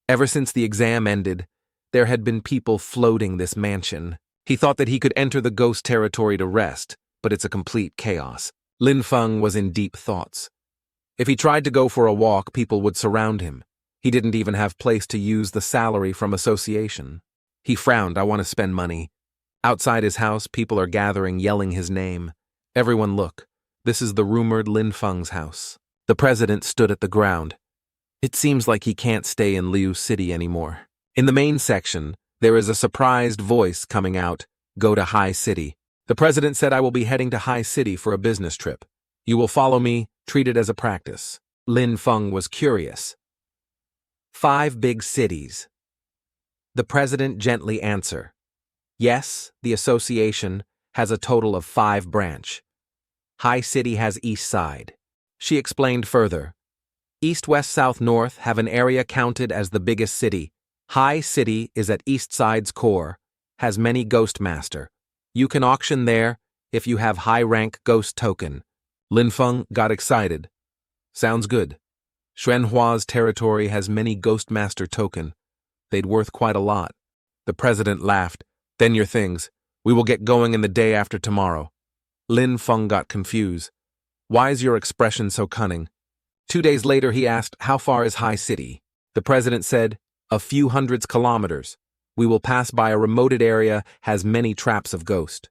Ever since the exam ended, there had been people floating this mansion. He thought that he could enter the ghost territory to rest, but it's a complete chaos. Lin Feng was in deep thoughts. If he tried to go for a walk, people would surround him. He didn't even have place to use the salary from association. He frowned, "I want to spend money." Outside his house, people are gathering, yelling his name. "Everyone look, this is the rumored Lin Feng's house." The president stood at the ground. It seems like he can't stay in Liu City anymore. In the main section, there is a surprised voice coming out, "Go to High City." The president said, "I will be heading to High City for a business trip. You will follow me, treat it as a practice." Lin Feng was curious. 5 big cities. The president gently answered, "Yes, the association has a total of 5 branch. High City has East Side." She explained further. East, West, South, North have an area counted as the biggest city. High City is at East Side's core, has many ghost master. You can auction there if you have high-rank ghost token. Lin Feng got excited. Sounds good. Xuanhua's territory has many ghost master token. They'd worth quite a lot. The president laughed. "Then your things. We will get going in the day after tomorrow." Lin Feng got confused. "Why is your expression so cunning?" 2 days later, he asked, "How far is High City?" The president said, "A few hundreds kilometers. We will pass by a remoted area, has many traps of ghost.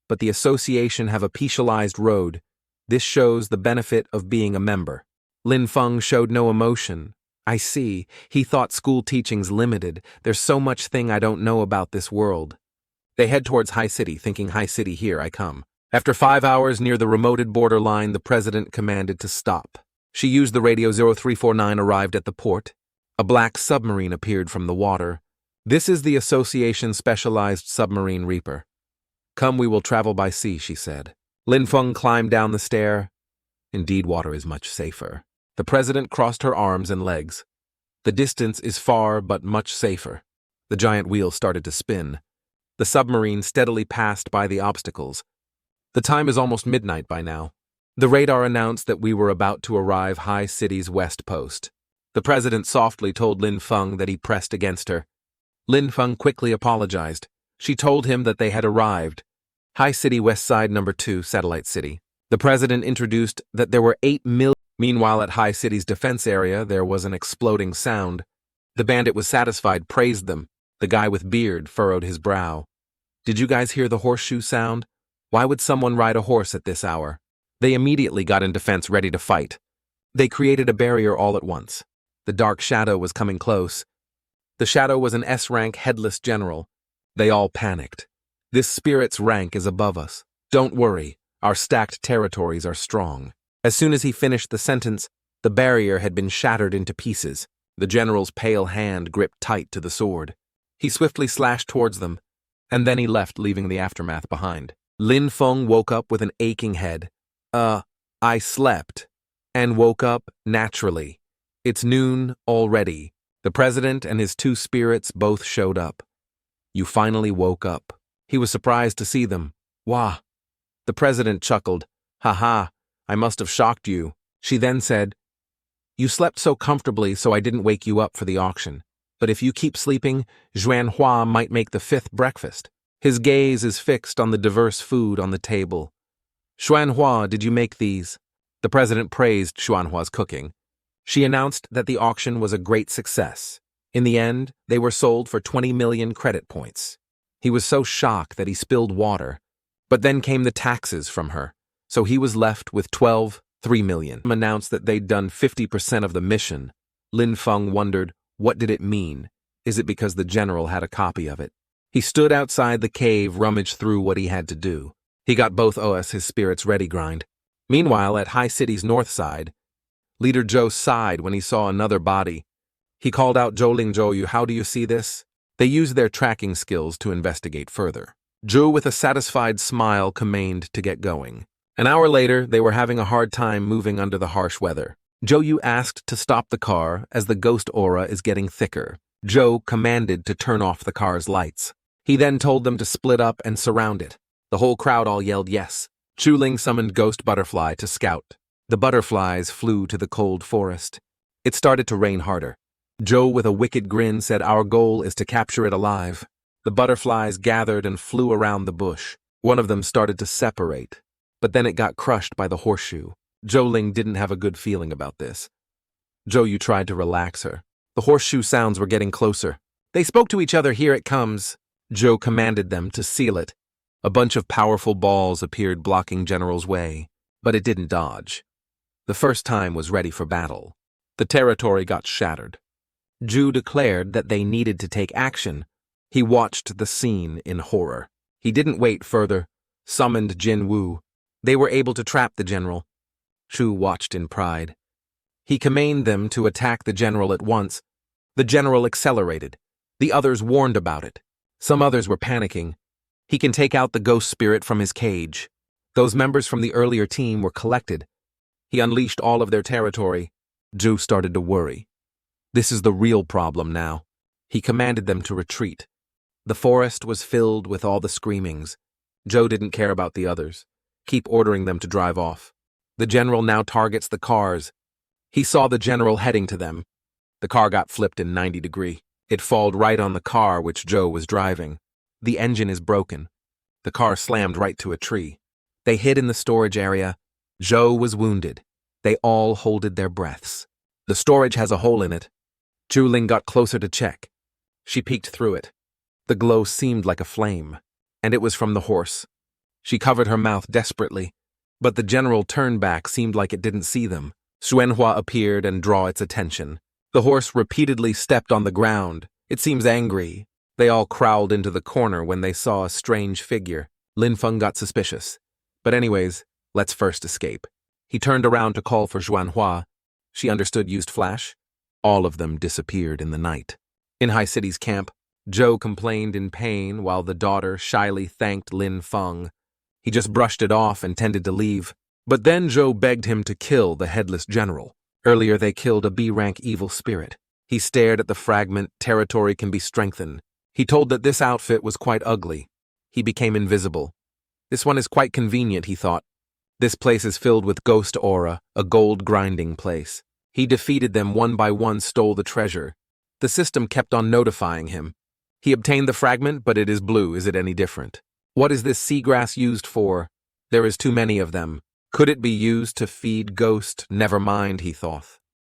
But the association have a specialized road. This shows the benefit of being a member." Lin Feng showed no emotion. "I see. He thought school teaching's limited. There's so much thing I don't know about this world." They head towards High City, thinking, "High City, here I come." After 5 hours near the remoted borderline, the president commanded to stop. She used the radio. 0349 arrived at the port. A black submarine appeared from the water. "This is the association's specialized submarine Reaper. Come, we will travel by sea," she said. Lin Feng climbed down the stair. Indeed, water is much safer. The president crossed her arms and legs. "The distance is far, but much safer." The giant wheel started to spin. The submarine steadily passed by the obstacles. The time is almost midnight by now. The radar announced that we were about to arrive High City's west post. The president softly told Lin Feng that he pressed against her. Lin Feng quickly apologized. She told him that they had arrived. High City, West Side, number 2, Satellite City. The president introduced that there were 8 million. Meanwhile, at High City's defense area, there was an exploding sound. The bandit was satisfied, praised them. The guy with beard furrowed his brow. "Did you guys hear the horseshoe sound? Why would someone ride a horse at this hour?" They immediately got in defense, ready to fight. They created a barrier all at once. The dark shadow was coming close. The shadow was an S-rank headless general. They all panicked. "This spirit's rank is above us. Don't worry, our stacked territories are strong." As soon as he finished the sentence, the barrier had been shattered into pieces. The general's pale hand gripped tight to the sword. He swiftly slashed towards them, and then he left, leaving the aftermath behind. Lin Feng woke up with an aching head. I slept, and woke up naturally. It's noon already. The president and his 2 spirits both showed up. "You finally woke up." He was surprised to see them. "Wah." The president chuckled. "Ha, I must have shocked you." She then said, "You slept so comfortably, so I didn't wake you up for the auction. But if you keep sleeping, Xuanhua might make the 5th breakfast." His gaze is fixed on the diverse food on the table. Xuanhua, did you make these? The president praised Xuanhua's cooking. She announced that the auction was a great success. In the end, they were sold for 20 million credit points. He was so shocked that he spilled water. But then came the taxes from her, so he was left with 3 million. Announced that they'd done 50% of the mission. Lin Feng wondered, what did it mean? Is it because the general had a copy of it? He stood outside the cave, rummaged through what he had to do. He got both his spirits ready grind. Meanwhile, at High City's north side, Leader Zhou sighed when he saw another body. He called out, Zhou Zhou, how do you see this? They used their tracking skills to investigate further. Zhou, with a satisfied smile, commanded to get going. An hour later, they were having a hard time moving under the harsh weather. Zhou asked to stop the car as the ghost aura is getting thicker. Zhou commanded to turn off the car's lights. He then told them to split up and surround it. The whole crowd all yelled yes. Chuling summoned Ghost Butterfly to scout. The butterflies flew to the cold forest. It started to rain harder. Zhou, with a wicked grin, said, our goal is to capture it alive. The butterflies gathered and flew around the bush. One of them started to separate, but then it got crushed by the horseshoe. Zhou didn't have a good feeling about this. Zhou tried to relax her. The horseshoe sounds were getting closer. They spoke to each other, here it comes. Zhou commanded them to seal it. A bunch of powerful balls appeared blocking General's way, but it didn't dodge. The first time was ready for battle. The territory got shattered. Zhou declared that they needed to take action. He watched the scene in horror. He didn't wait further, summoned Jin Wu. They were able to trap the general. Shu watched in pride. He commanded them to attack the general at once. The general accelerated. The others warned about it. Some others were panicking. He can take out the ghost spirit from his cage. Those members from the earlier team were collected. He unleashed all of their territory. Zhu started to worry. This is the real problem now. He commanded them to retreat. The forest was filled with all the screamings. Zhou didn't care about the others. Keep ordering them to drive off. The general now targets the cars. He saw the general heading to them. The car got flipped in 90 degrees. It falled right on the car which Zhou was driving. The engine is broken. The car slammed right to a tree. They hid in the storage area. Zhou was wounded. They all holded their breaths. The storage has a hole in it. Zhu got closer to check. She peeked through it. The glow seemed like a flame, and it was from the horse. She covered her mouth desperately, but the general turned back seemed like it didn't see them. Xuanhua appeared and drew its attention. The horse repeatedly stepped on the ground. It seems angry. They all crowded into the corner when they saw a strange figure. Lin Feng got suspicious. But anyways, let's first escape. He turned around to call for Xuanhua. She understood, used flash. All of them disappeared in the night. In High City's camp, Zhou complained in pain while the daughter shyly thanked Lin Feng. He just brushed it off and tended to leave. But then Zhou begged him to kill the headless general. Earlier they killed a B-rank evil spirit. He stared at the fragment, territory can be strengthened. He told that this outfit was quite ugly. He became invisible. This one is quite convenient, he thought. This place is filled with ghost aura, a gold grinding place. He defeated them one by one, stole the treasure. The system kept on notifying him. He obtained the fragment, but it is blue. Is it any different? What is this seagrass used for? There is too many of them. Could it be used to feed ghost? Never mind, he thought.